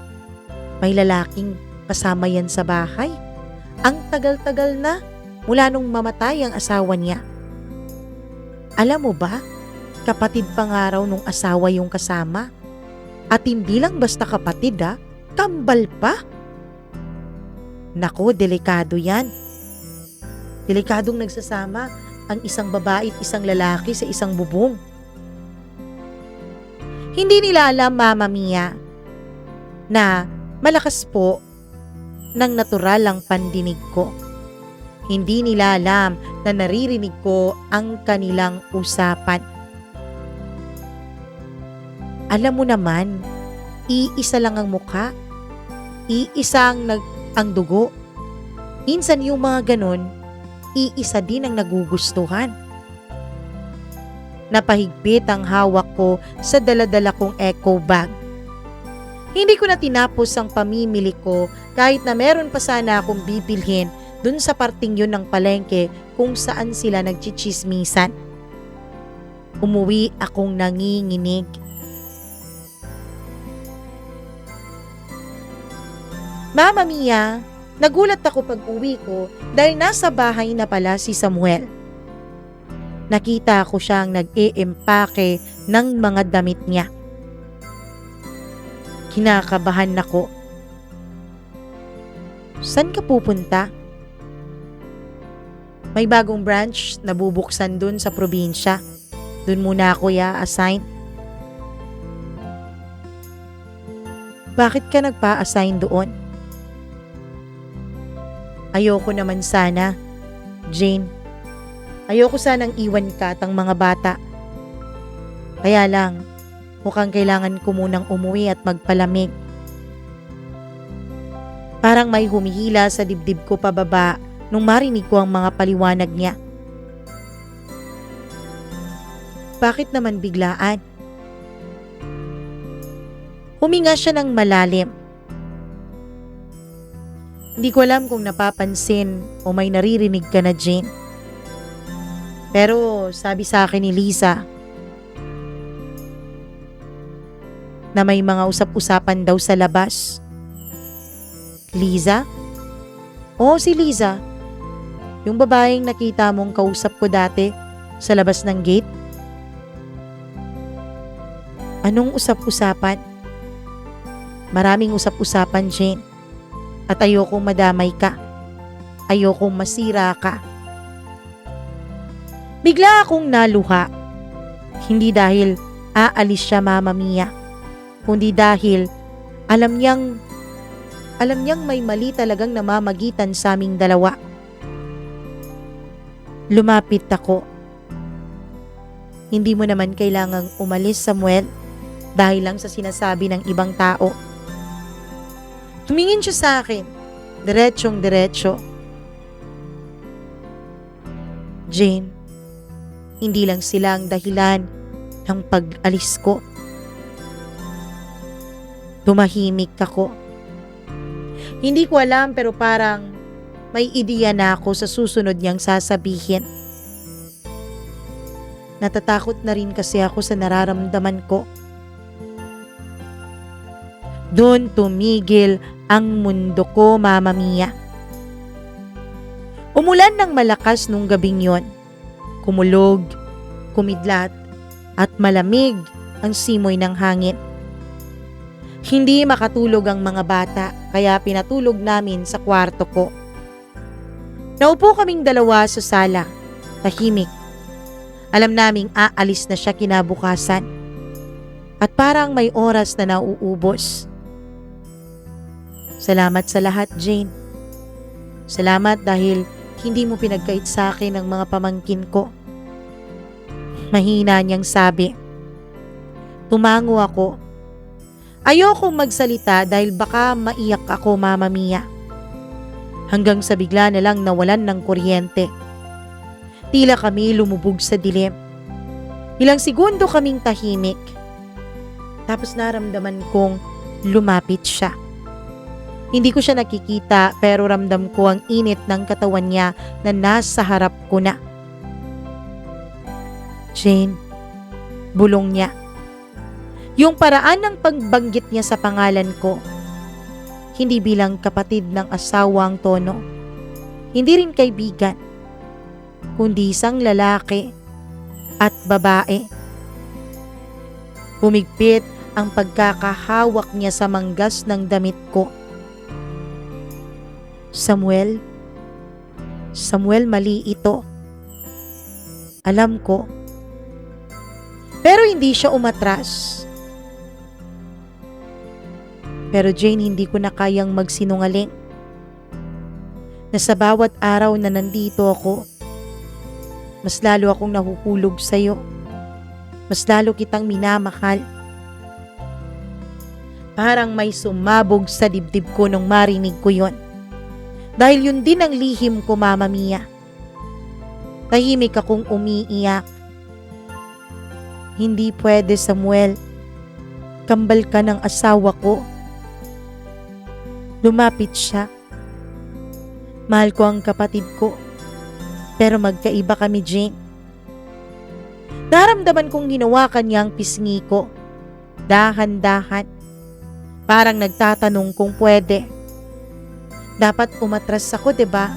may lalaking kasama yan sa bahay. Ang tagal-tagal na mula nung mamatay ang asawa niya. Alam mo ba, kapatid pa nga raw nung asawa yung kasama. At hindi lang basta kapatid kambal pa. Nako, delikado yan. Delikadong nagsasama ang isang babae at isang lalaki sa isang bubong. Hindi nila alam, Mama Mia, na malakas po ng natural ang pandinig ko. Hindi nila alam na naririnig ko ang kanilang usapan. Alam mo naman, iisa lang ang mukha, iisa ang dugo. Minsan yung mga ganon, iisa din ang nagugustuhan. Napahigpit ang hawak ko sa dala-dala kong eco bag. Hindi ko na tinapos ang pamimili ko kahit na meron pa sana akong bibilhin dun sa parting yun ng palengke kung saan sila nagchichismisan. Umuwi akong nanginginig. Mama Mia, nagulat ako pag uwi ko dahil nasa bahay na pala si Samuel. Nakita ko siyang nag-e-empake ng mga damit niya. Kinakabahan ako. Saan ka pupunta? May bagong branch na bubuksan dun sa probinsya. Dun muna ako i-assign. Bakit ka nagpa-assign doon? Ayoko naman sana, Jane. Ayoko sanang iwan ka at ang mga bata. Kaya lang, mukhang kailangan ko munang umuwi at magpalamig. Parang may humihila sa dibdib ko pababa nung marinig ko ang mga paliwanag niya. Bakit naman biglaan? Huminga siya ng malalim. Hindi ko alam kung napapansin o may naririnig ka na, Jane. Pero sabi sa akin ni Liza na may mga usap-usapan daw sa labas. Liza? Oo, si Liza. Yung babaeng nakita mong kausap ko dati sa labas ng gate. Anong usap-usapan? Maraming usap-usapan, Jane. At ayokong madamay ka. Ayokong masira ka. Bigla akong naluha. Hindi dahil aalis siya, Mama Mia, kundi dahil alam niyang may mali talagang namamagitan sa aming dalawa. Lumapit ako. Hindi mo naman kailangang umalis, Samuel, dahil lang sa sinasabi ng ibang tao. Tumingin siya sa akin, diretsyong-diretso. Jane, hindi lang sila ang dahilan ng pag-alis ko. Tumahimik ako. Hindi ko alam pero parang may ideya na ako sa susunod niyang sasabihin. Natatakot na rin kasi ako sa nararamdaman ko. Doon tumigil ang mundo ko, Mama Mia. Umulan ng malakas nung gabing yon. Kumulog, kumidlat, at malamig ang simoy ng hangin. Hindi makatulog ang mga bata kaya pinatulog namin sa kwarto ko. Naupo kaming dalawa sa sala, tahimik. Alam naming aalis na siya kinabukasan at parang may oras na nauubos. Salamat sa lahat, Jane. Salamat dahil hindi mo pinagkait sa akin ang mga pamangkin ko. Mahina niyang sabi. Tumango ako. Ayokong magsalita dahil baka maiyak ako, Mama Mia. Hanggang sa bigla na lang nawalan ng kuryente. Tila kami lumubog sa dilim. Ilang segundo kaming tahimik. Tapos naramdaman kong lumapit siya. Hindi ko siya nakikita pero ramdam ko ang init ng katawan niya na nasa harap ko na. Jane, bulong niya. Yung paraan ng pagbanggit niya sa pangalan ko, hindi bilang kapatid ng asawa ang tono, hindi rin kaibigan, kundi isang lalaki at babae. Humigpit ang pagkakahawak niya sa manggas ng damit ko. Samuel, mali ito. Alam ko. Pero hindi siya umatras. Pero Jane, hindi ko na kayang magsinungaling. Na sa bawat araw na nandito ako, mas lalo akong nahuhulog sa'yo. Mas lalo kitang minamahal. Parang may sumabog sa dibdib ko nung marinig ko yon. Dahil yun din ang lihim ko, Mama Mia. Tahimik akong umiiyak. Hindi pwede, Samuel. Kambal ka ng asawa ko. Lumapit siya. Mahal ko ang kapatid ko. Pero magkaiba kami, Jane. Naramdaman kong hinawakan niya ang pisngi ko. Dahan-dahan. Parang nagtatanong kung pwede. Dapat umatras ako, 'di ba?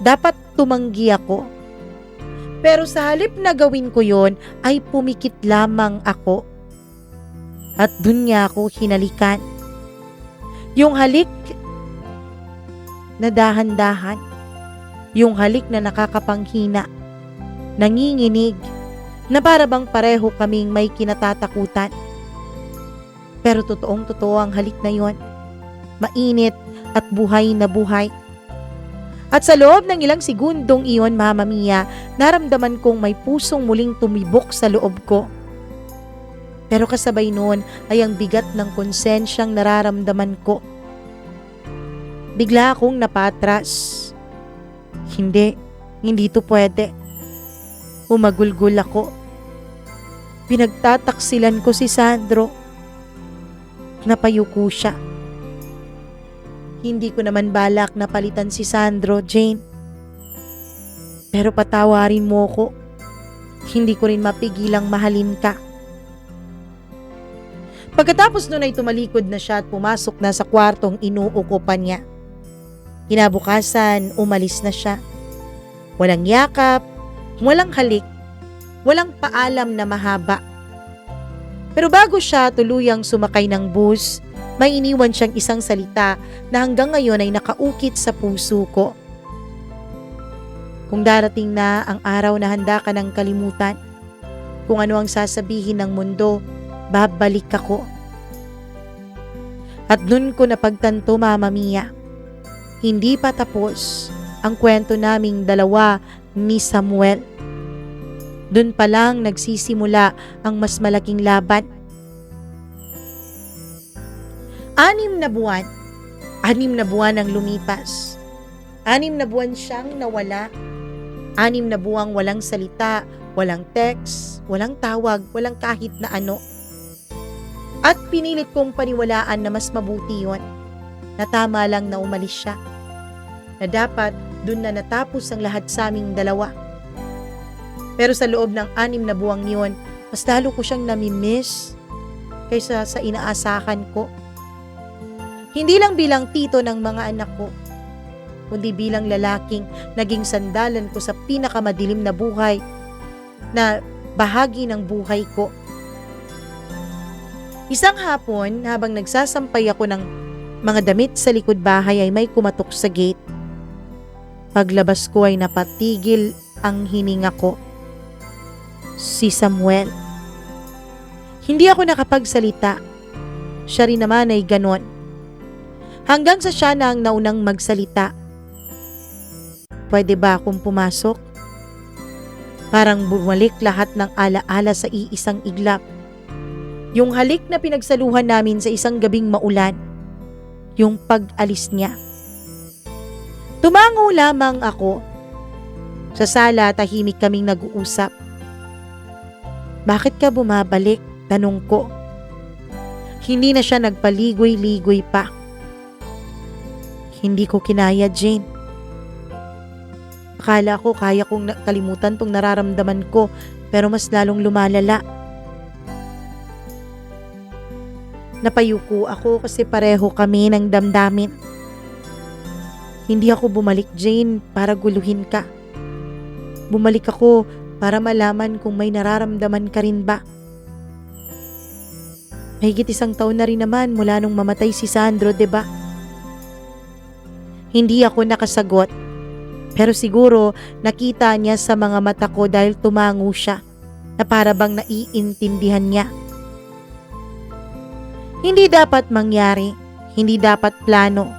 Dapat tumanggi ako. Pero sa halip na gawin ko yon, ay pumikit lamang ako. At dun niya ako hinalikan. Yung halik na dahan-dahan. Yung halik na nakakapanghina. Nanginginig. Na para bang pareho kaming may kinatatakutan. Pero totoong-totoo ang halik na yon. Mainit at buhay na buhay. At sa loob ng ilang segundong iyon, Mama Mia, naramdaman kong may pusong muling tumibok sa loob ko. Pero kasabay noon ay ang bigat ng konsensyang nararamdaman ko. Bigla akong napatras. Hindi to pwede. Umagulgul ako. Pinagtataksilan ko si Sandro. Napayuko siya. Hindi ko naman balak na palitan si Sandro, Jane. Pero patawarin mo ko. Hindi ko rin mapigilang mahalin ka. Pagkatapos nun ay tumalikod na siya at pumasok na sa kwartong inuukupan niya. Kinabukasan, umalis na siya. Walang yakap, walang halik, walang paalam na mahaba. Pero bago siya tuluyang sumakay ng bus, may iniwan siyang isang salita na hanggang ngayon ay nakaukit sa puso ko. Kung darating na ang araw na handa ka ng kalimutan, kung ano ang sasabihin ng mundo, babalik ako. At dun ko napagtanto, Mama Mia, hindi pa tapos ang kwento naming dalawa ni Samuel. Dun pa lang nagsisimula ang mas malaking laban. 6 na buwan. 6 na buwan ang lumipas. 6 na buwan siyang nawala. 6 na buwang walang salita, walang text, walang tawag, walang kahit na ano. At pinilit kong paniwalaan na mas mabuti yon. Na tama lang na umalis siya. Na dapat dun na natapos ang lahat sa aming dalawa. Pero sa loob ng 6 na buwang yon, mas lalo ko siyang namimiss kaysa sa inaasahan ko. Hindi lang bilang tito ng mga anak ko, kundi bilang lalaking naging sandalan ko sa pinakamadilim na buhay na bahagi ng buhay ko. Isang hapon, habang nagsasampay ako ng mga damit sa likod bahay ay may kumatok sa gate. Paglabas ko ay napatigil ang hininga ko. Si Samuel. Hindi ako nakapagsalita. Siya rin naman ay ganon. Hanggang sa siya na ang naunang magsalita. Pwede ba akong pumasok? Parang bumalik lahat ng alaala sa iisang iglap. Yung halik na pinagsaluhan namin sa isang gabing maulan. Yung pag-alis niya. Tumango lamang ako. Sa sala, tahimik kaming nag-uusap. Bakit ka bumabalik? Tanong ko. Hindi na siya nagpaligoy-ligoy pa. Hindi ko kinaya, Jane. Akala ko kaya kong kalimutan tong nararamdaman ko, pero mas lalong lumalala. Napayuko ako kasi pareho kami ng damdamin. Hindi ako bumalik, Jane, para guluhin ka. Bumalik ako para malaman kung may nararamdaman ka rin ba. Mahigit 1 taon na rin naman mula nung mamatay si Sandro, 'di ba? Hindi ako nakasagot. Pero siguro nakita niya sa mga mata ko dahil tumango siya na para bang naiintindihan niya. Hindi dapat mangyari, hindi dapat plano.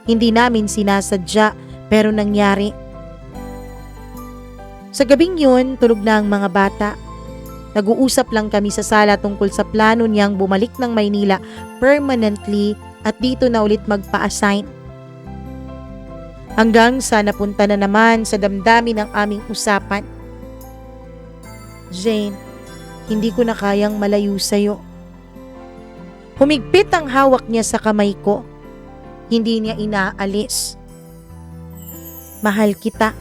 Hindi namin sinasadya pero nangyari. Sa gabing yun, tulog na ang mga bata. Nag-uusap lang kami sa sala tungkol sa plano niyang bumalik ng Maynila permanently at dito na ulit magpa-assign. Hanggang sa napunta na naman sa damdamin ng aming usapan. Jane, hindi ko na kayang malayo sa'yo. Humigpit ang hawak niya sa kamay ko. Hindi niya inaalis. Mahal kita.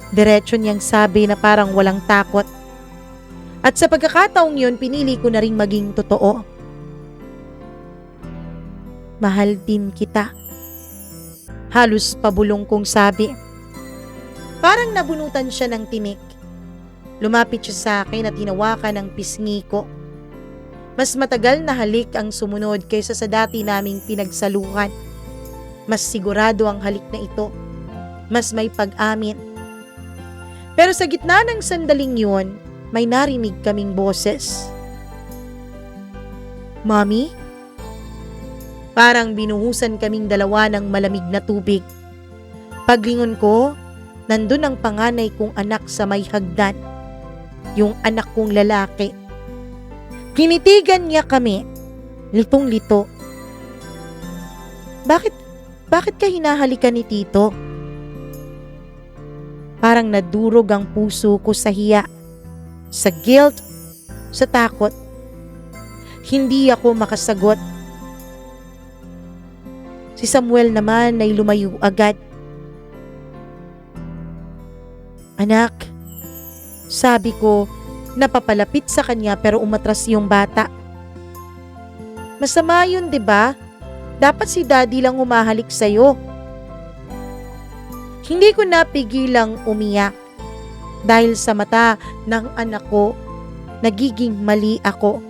Diretso niyang sabi na parang walang takot. At sa pagkakataong yun, pinili ko na ring maging totoo. Mahal din kita. Halos pabulong kong sabi. Parang nabunutan siya ng tinik. Lumapit siya sa akin at hinawakan ang pisngi ko. Mas matagal na halik ang sumunod kaysa sa dati naming pinagsaluhan. Mas sigurado ang halik na ito. Mas may pag-amin. Pero sa gitna ng sandaling yun, may narinig kaming boses. Mommy? Parang binuhusan kaming dalawa ng malamig na tubig. Paglingon ko, nandun ang panganay kong anak sa may hagdan. Yung anak kong lalaki. Kinitigan niya kami. Litong-lito. Bakit ka hinahalikan ni Tito? Parang nadurog ang puso ko sa hiya, sa guilt, sa takot. Hindi ako makasagot. Si Samuel naman ay lumayo agad. Anak, sabi ko, napapalapit sa kanya pero umatras yung bata. Masama yun, 'di ba? Dapat si Daddy lang humahalik sa'yo. Hindi ko napigilang umiyak dahil sa mata ng anak ko, nagiging mali ako.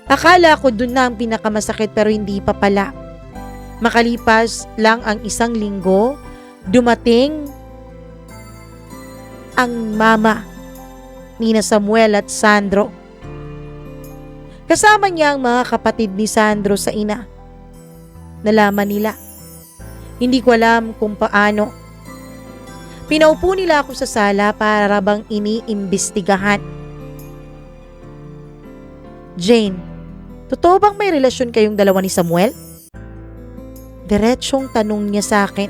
Akala ko dun na ang pinakamasakit pero hindi pa pala. Makalipas lang ang 1 linggo, dumating ang mama ni Samuel at Sandro. Kasama niya ang mga kapatid ni Sandro sa ina. Nalaman nila. Hindi ko alam kung paano. Pinaupo nila ako sa sala para bang iniimbestigahan. Jane, totoo bang may relasyon kayong dalawa ni Samuel? Diretsyong tanong niya sa akin.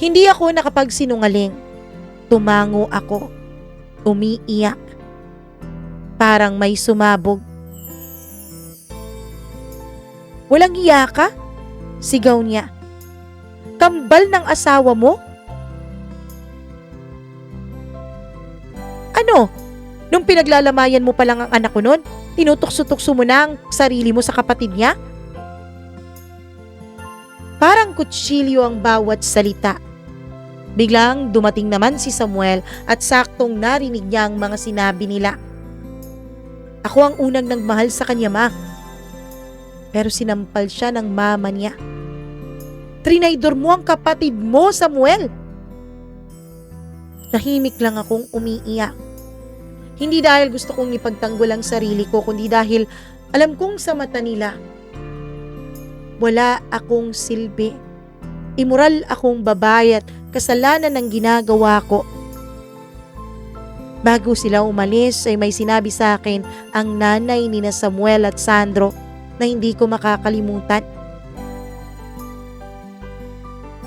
Hindi ako nakapagsinungaling. Tumango ako. Umiiyak. Parang may sumabog. Walang hiya ka? Sigaw niya. Kambal ng asawa mo? Ano? Nung pinaglalamayan mo pa lang ang anak ko nun, tinutukso-tukso mo na ang sarili mo sa kapatid niya? Parang kutsilyo ang bawat salita. Biglang dumating naman si Samuel at saktong narinig niya ang mga sinabi nila. Ako ang unang nagmahal sa kanya, ma. Pero sinampal siya ng mama niya. Trinaydor mo ang kapatid mo, Samuel. Tahimik lang akong umiiyak. Hindi dahil gusto kong ipagtanggol ang sarili ko, kundi dahil alam kong sa mata nila, wala akong silbi. Immoral akong babae at kasalanan ng ginagawa ko. Bago sila umalis ay may sinabi sa akin ang nanay ni na Samuel at Sandro na hindi ko makakalimutan.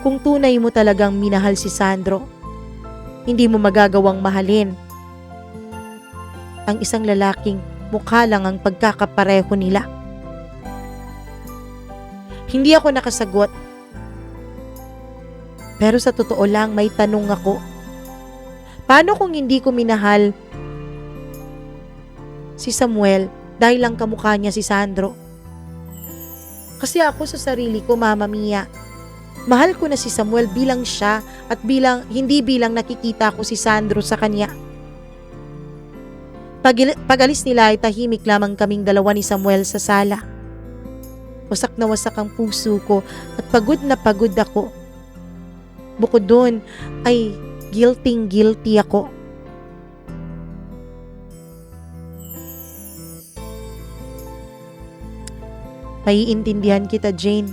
Kung tunay mo talagang minahal si Sandro, hindi mo magagawang mahalin ang isang lalaking mukha lang ang pagkakapareho nila. Hindi ako nakasagot. Pero sa totoo lang may tanong ako. Paano kung hindi ko minahal si Samuel dahil lang kamukha niya si Sandro? Kasi ako sa sarili ko, Mama Mia, mahal ko na si Samuel bilang siya at hindi bilang nakikita ko si Sandro sa kanya. Pag-alis nila ay tahimik lamang kaming dalawa ni Samuel sa sala. Wasak na wasak ang puso ko at pagod na pagod ako. Bukod doon ay guilty ako. Maiintindihan kita, Jane.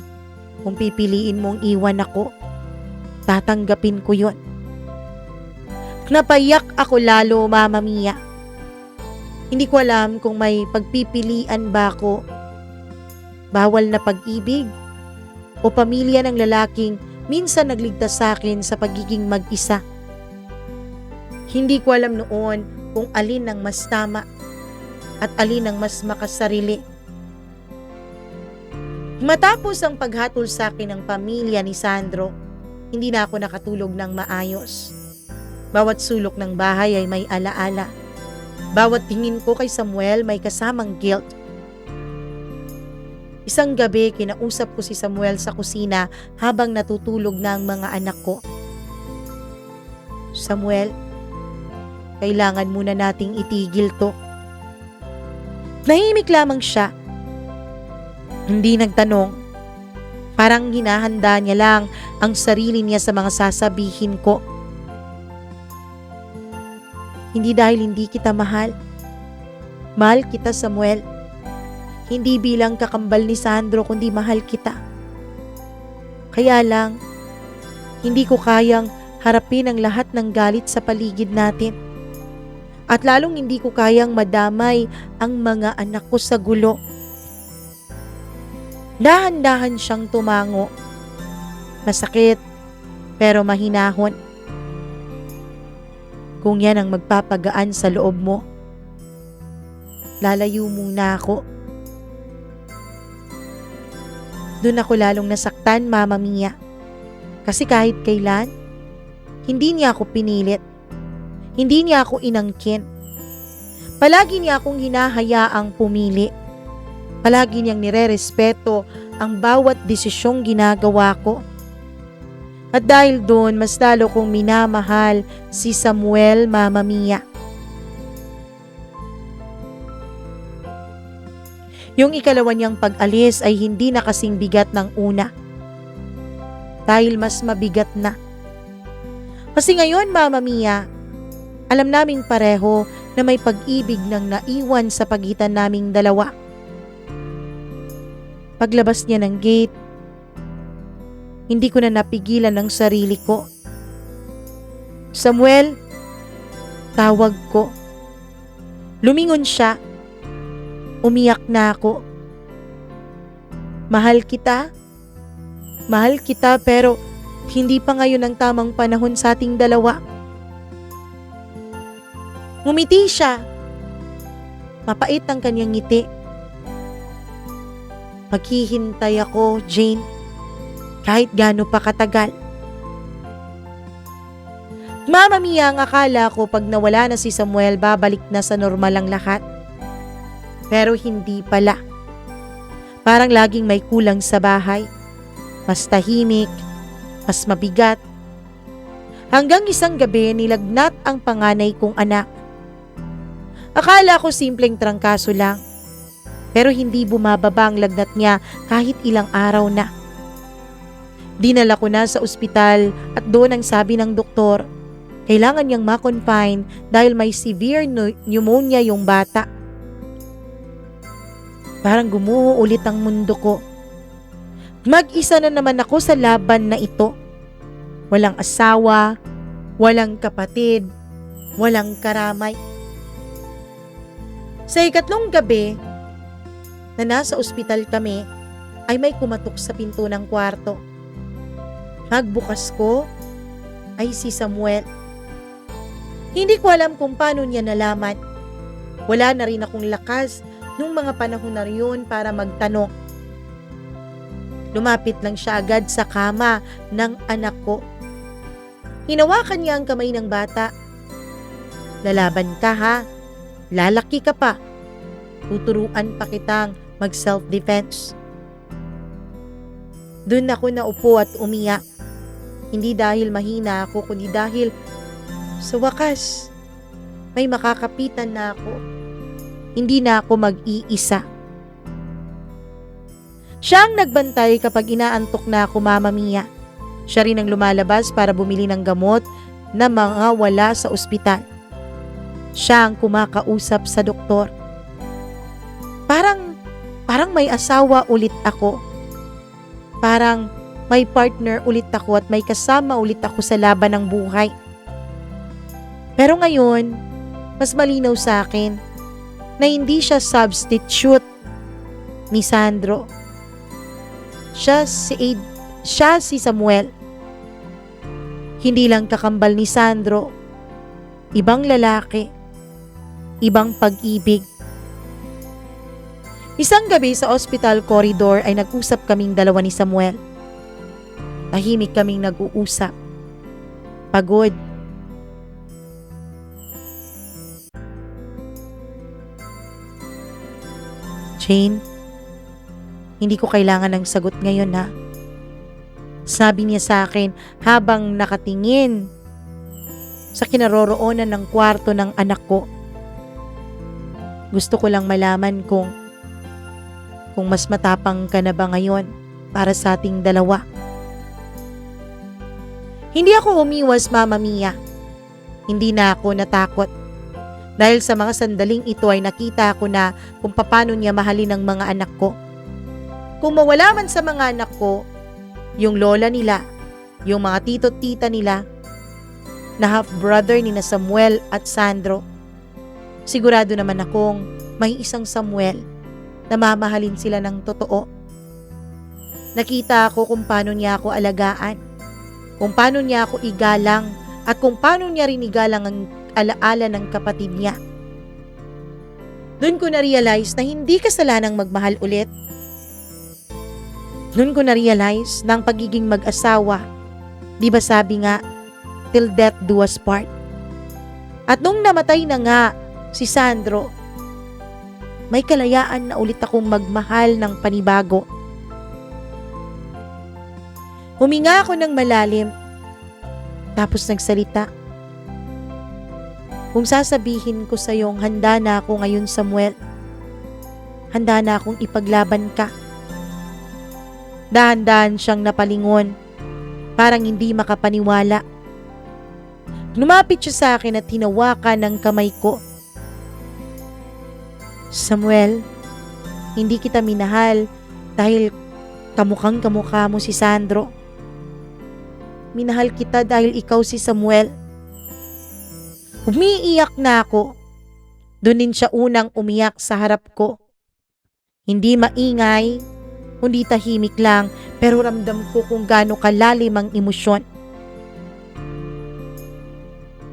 Kung pipiliin mong iwan ako, tatanggapin ko yon. Napayak ako lalo, Mama Mia. Hindi ko alam kung may pagpipilian ba ako. Bawal na pag-ibig o pamilya ng lalaking minsan nagligtas sa akin sa pagiging mag-isa. Hindi ko alam noon kung alin ang mas tama at alin ang mas makasarili. Matapos ang paghatol sa akin ng pamilya ni Sandro, hindi na ako nakatulog ng maayos. Bawat sulok ng bahay ay may alaala. Bawat tingin ko kay Samuel may kasamang guilt. Isang gabi, kinausap ko si Samuel sa kusina habang natutulog na ang mga anak ko. Samuel, kailangan muna nating itigil to. Nahimik lamang siya. Hindi nagtanong. Parang hinahanda niya lang ang sarili niya sa mga sasabihin ko. Hindi dahil hindi kita mahal. Mahal kita, Samuel. Hindi bilang kakambal ni Sandro, kundi mahal kita. Kaya lang, hindi ko kayang harapin ang lahat ng galit sa paligid natin. At lalong hindi ko kayang madamay ang mga anak ko sa gulo. Dahan-dahan siyang tumango. Masakit, pero mahinahon. Kung yan ang magpapagaan sa loob mo, lalayo muna ako. Doon ako lalong nasaktan, Mama Mia. Kasi kahit kailan, hindi niya ako pinilit. Hindi niya ako inangkin. Palagi niya akong hinahayaang pumili. Palagi niyang nirerespeto ang bawat desisyong ginagawa ko. At dahil doon, mas lalo kong minamahal si Samuel, Mama Mia. Yung ikalawa niyang pag-alis ay hindi na kasing bigat ng una. Dahil mas mabigat na. Kasi ngayon, Mama Mia, alam naming pareho na may pag-ibig nang naiwan sa pagitan naming dalawa. Paglabas niya ng gate, hindi ko na napigilan ang sarili ko. Samuel, tawag ko. Lumingon siya. Umiyak na ako. Mahal kita? Mahal kita, pero hindi pa ngayon ang tamang panahon sa ating dalawa. Ngumiti siya. Mapait ang kanyang ngiti. Maghihintay ako, Jane, kahit gaano pa katagal. Mama Mia, ang akala ko pag nawala na si Samuel, babalik na sa normal ang lahat. Pero hindi pala. Parang laging may kulang sa bahay. Mas tahimik, mas mabigat. Hanggang isang gabi, nilagnat ang panganay kong anak. Akala ko simpleng trangkaso lang. Pero hindi bumababa ang lagnat niya kahit ilang araw na. Dinala ko na sa ospital at doon ang sabi ng doktor, kailangan niyang ma-confine dahil may severe pneumonia yung bata. Parang gumuho ulit ang mundo ko. Mag-isa na naman ako sa laban na ito. Walang asawa, walang kapatid, walang karamay. Sa ikatlong gabi na nasa ospital kami, ay may kumatok sa pinto ng kwarto. Pagbukas ko, ay si Samuel. Hindi ko alam kung paano niya nalaman. Wala na rin akong lakas nung mga panahon na yun para magtanong. Lumapit lang siya agad sa kama ng anak ko. Hinawakan niya ang kamay ng bata. Lalaban ka ha, lalaki ka pa. Tuturuan pa kitang mag-self-defense. Doon ako naupo at umiyak. Hindi dahil mahina ako, kundi dahil sa wakas, may makakapitan na ako. Hindi na ako mag-iisa. Siya ang nagbantay kapag inaantok na ako, Mama Mia. Siya rin ang lumalabas para bumili ng gamot na mga wala sa ospital. Siya ang kumakausap sa doktor. Parang may asawa ulit ako. Parang may partner ulit ako at may kasama ulit ako sa laban ng buhay. Pero ngayon, mas malinaw sa akin na hindi siya substitute ni Sandro. Siya si Samuel. Hindi lang kakambal ni Sandro. Ibang lalaki. Ibang pag-ibig. Isang gabi sa hospital corridor ay nag-usap kaming dalawa ni Samuel. Tahimik kaming nag-uusap. Pagod. Jane, hindi ko kailangan ng sagot ngayon ha. Sabi niya sa akin habang nakatingin sa kinaroroonan ng kwarto ng anak ko. Gusto ko lang malaman kung mas matapang ka na ba ngayon para sa ating dalawa. Hindi ako umiwas, Mama Mia. Hindi na ako natakot. Dahil sa mga sandaling ito ay nakita ko na kung paano niya mahalin ang mga anak ko. Kung mawala man sa mga anak ko, yung lola nila, yung mga tito-tita nila, na half-brother ni na Samuel at Sandro, sigurado naman akong may isang Samuel na mamahalin sila ng totoo. Nakita ko kung paano niya ako alagaan, kung paano niya ako igalang, at kung paano niya rin igalang ang alaala ng kapatid niya. Doon ko na-realize na hindi kasalanang magmahal ulit. Doon ko na-realize na ang pagiging mag-asawa, di ba sabi nga, till death do us part. At nung namatay na nga si Sandro, may kalayaan na ulit akong magmahal ng panibago. Huminga ako ng malalim, tapos nagsalita. Kung sasabihin ko sa iyong handa na ako ngayon, Samuel, handa na akong ipaglaban ka. Dahan-dahan siyang napalingon, parang hindi makapaniwala. Lumapit siya sa akin at hinawakan ng kamay ko. Samuel, hindi kita minahal dahil kamukhang kamukha mo si Sandro. Minahal kita dahil ikaw si Samuel. Umiiyak na ako. Doon din siya unang umiyak sa harap ko. Hindi maingay, kundi tahimik lang, pero ramdam ko kung gaano kalalim ang emosyon.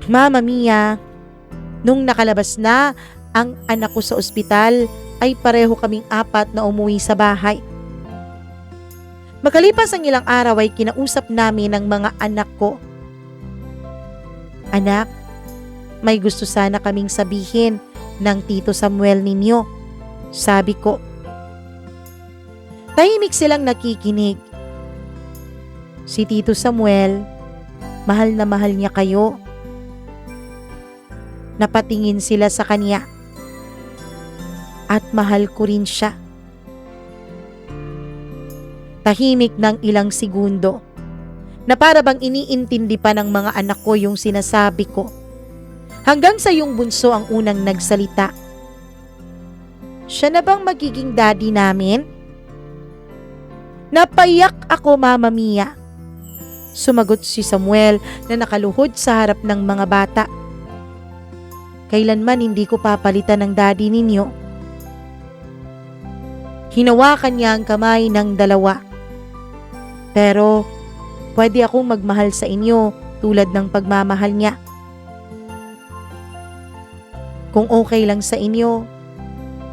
Mama Mia, nung nakalabas na ang anak ko sa ospital, ay pareho kaming apat na umuwi sa bahay. Makalipas ang ilang araw ay kinausap namin ng mga anak ko. Anak, may gusto sana kaming sabihin ng Tito Samuel ninyo, sabi ko. Tahimik silang nakikinig. Si Tito Samuel, mahal na mahal niya kayo. Napatingin sila sa kanya. at mahal ko rin siya. Tahimik ng ilang segundo na para bang iniintindi pa ng mga anak ko yung sinasabi ko. Hanggang sa yung bunso ang unang nagsalita. Siya na bang magiging daddy namin? Napaiyak ako, Mama Mia. Sumagot si Samuel na nakaluhod sa harap ng mga bata. Kailanman hindi ko papalitan ng daddy ninyo. Hinawakan niya ang kamay ng dalawa. Pero pwede akong magmahal sa inyo tulad ng pagmamahal niya. Kung okay lang sa inyo,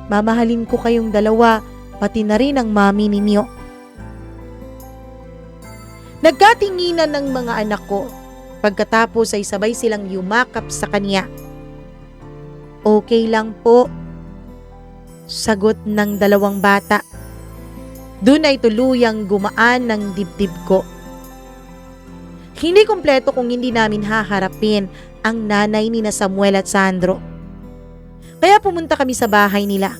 mamahalin ko kayong dalawa pati na rin ang mami ninyo. Nagkatinginan ng mga anak ko. Pagkatapos ay sabay silang yumakap sa kanya. Okay lang po, sagot ng dalawang bata. Doon ay tuluyang gumaan ng dibdib ko. Hindi kumpleto kung hindi namin haharapin ang nanay ni na Samuel at Sandro. Kaya pumunta kami sa bahay nila.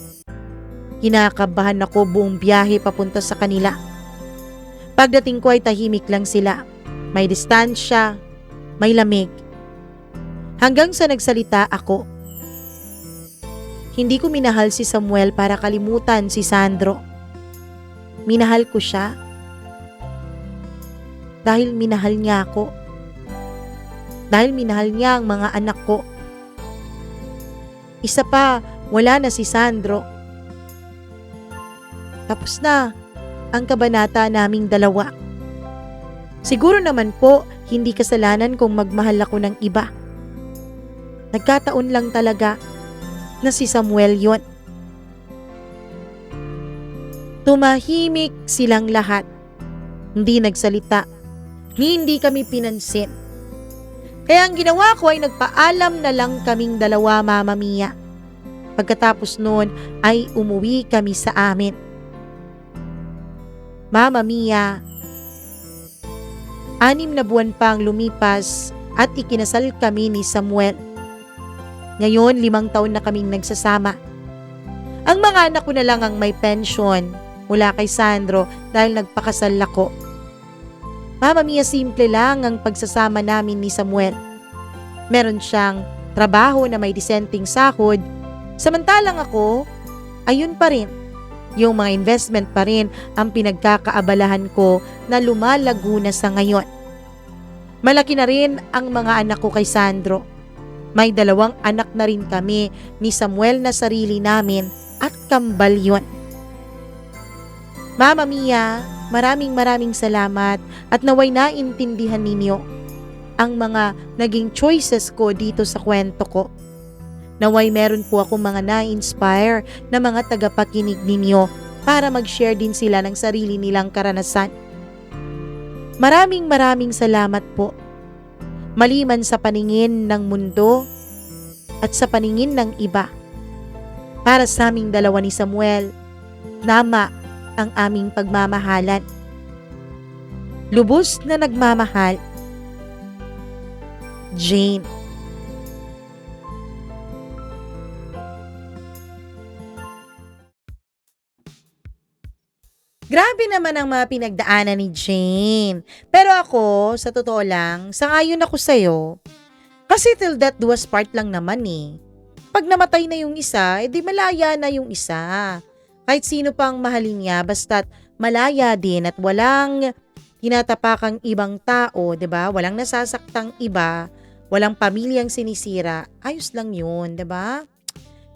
Kinakabahan ako buong biyahe papunta sa kanila. Pagdating ko ay tahimik lang sila. May distansya, may lamig. Hanggang sa nagsalita ako. Hindi ko minahal si Samuel para kalimutan si Sandro. Minahal ko siya dahil minahal niya ako. Dahil minahal niya ang mga anak ko. Isa pa, wala na si Sandro. Tapos na ang kabanata naming dalawa. Siguro naman po, hindi kasalanan kung magmahal ako ng iba. Nagkataon lang talaga na si Samuel yon. Tumahimik silang lahat. Hindi nagsalita. Hindi kami pinansin. Kaya ang ginawa ko ay nagpaalam na lang kaming dalawa, Mama Mia. Pagkatapos noon ay umuwi kami sa amin. Mama Mia, 6 na buwan pang lumipas at ikinasal kami ni Samuel. Ngayon, 5 taon na kaming nagsasama. Ang mga anak ko na lang ang may pension mula kay Sandro dahil nagpakasal ako. Mama Mia, simple lang ang pagsasama namin ni Samuel. Meron siyang trabaho na may disenteng sahod, samantalang ako, ayun pa rin. Yung mga investment pa rin ang pinagkakaabalahan ko na lumalago na sa ngayon. Malaki na rin ang mga anak ko kay Sandro. May 2 anak na rin kami ni Samuel na sarili namin at kambal yun. Mama Mia, maraming salamat at naway naintindihan ninyo ang mga naging choices ko dito sa kwento ko. Naway meron po ako mga na-inspire na mga tagapakinig ninyo para mag-share din sila ng sarili nilang karanasan. Maraming salamat po. Maliman sa paningin ng mundo at sa paningin ng iba. Para sa aming dalawa ni Samuel, nama ang aming pagmamahalan. Lubos na nagmamahal, Jane. Grabe naman ang mga pinagdaanan ni Jane. Pero ako, sa totoo lang, sangayon ako sa'yo. Kasi till death do us part lang naman eh. Pag namatay na yung isa, edi malaya na yung isa. Kahit sino pang mahalin niya, basta't malaya din at walang tinatapakang ibang tao, 'di ba? Walang nasasaktang iba, walang pamilyang sinisira, ayos lang 'yun, 'di ba?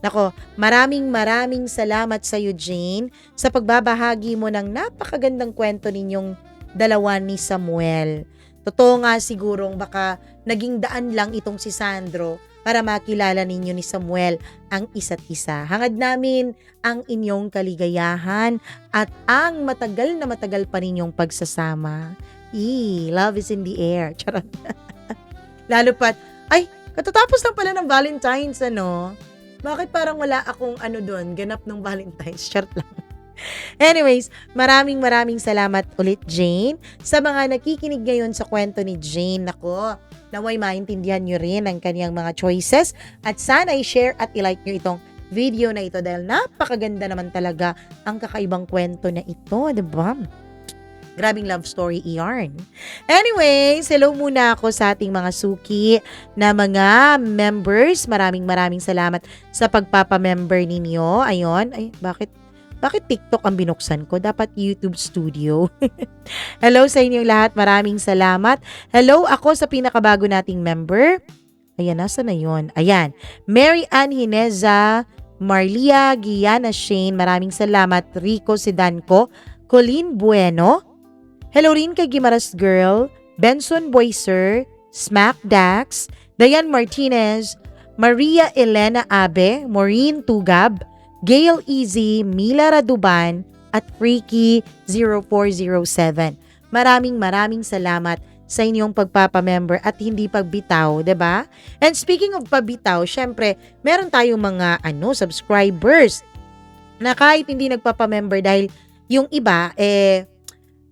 Nako, maraming salamat sa iyo, Jane, sa pagbabahagi mo ng napakagandang kwento ninyong dalawa ni Samuel. Totoo nga sigurong baka naging daan lang itong si Sandro para makilala ninyo ni Samuel ang isa't isa. Hangad namin ang inyong kaligayahan at ang matagal na matagal pa ninyong pagsasama. Love is in the air. Charot. Lalo pat, katatapos lang pala ng Valentine's, ano? Bakit parang wala akong doon, ganap ng Valentine's? Charot lang. Anyways, maraming salamat ulit, Jane, sa mga nakikinig ngayon sa kwento ni Jane. Nako, naway maintindihan nyo rin ang kanyang mga choices at sana i-share at i-like nyo itong video na ito dahil napakaganda naman talaga ang kakaibang kwento na ito, di ba? Grabing love story yarn. Anyways, hello muna ako sa ating mga suki na mga members. Maraming salamat sa pagpapamember ninyo. Ayon, ay bakit TikTok ang binuksan ko? Dapat YouTube Studio. Hello sa inyong lahat. Maraming salamat. Hello ako sa pinakabago nating member. Ayan, nasa na yun? Ayan. Mary Ann Hineza, Marlia Giana Shane. Maraming salamat. Rico Sidanco. Colleen Bueno. Hello rin kay Gimaras Girl, Benson Boyser, Smack Dax, Dayan Martinez, Maria Elena Abe, Maureen Tugab, Gail Easy, Mila Raduban, at Freaky0407. Maraming salamat sa inyong pagpapamember at hindi pagbitaw, 'di ba? And speaking of pagbitaw, syempre, meron tayong mga subscribers na kahit hindi nagpapamember dahil yung iba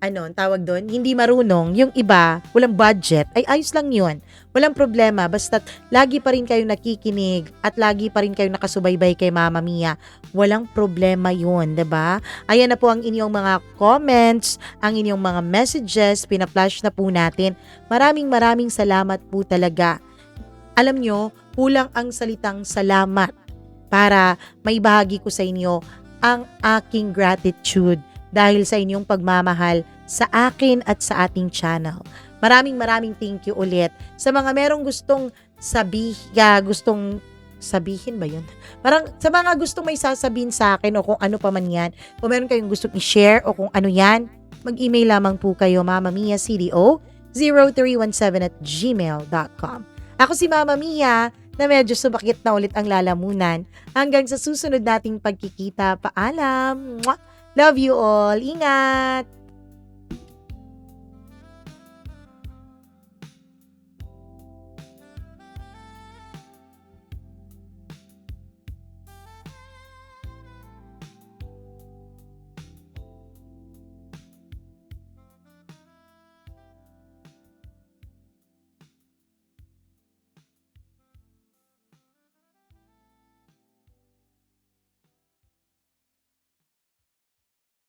ang tawag doon, hindi marunong, yung iba, walang budget, ay ayos lang yun. Walang problema, basta't lagi pa rin kayong nakikinig at lagi pa rin kayong nakasubaybay kay Mama Mia. Walang problema yun, 'di ba? Ayan na po ang inyong mga comments, ang inyong mga messages, pina-flash na po natin. Maraming salamat po talaga. Alam nyo, kulang ang salitang salamat para maibahagi ko sa inyo ang aking gratitude dahil sa inyong pagmamahal sa akin at sa ating channel. Maraming thank you ulit. Sa mga merong gustong sabihin ba yun? Parang sa mga gustong may sasabihin sa akin o kung ano pa man yan, kung meron kayong gustong i-share o kung ano yan, mag-email lamang po kayo mamamiacdo0317@gmail.com. Ako si Mama Mia na medyo sumakit na ulit ang lalamunan. Hanggang sa susunod nating pagkikita. Paalam! Mwah! Love you all. Ingat!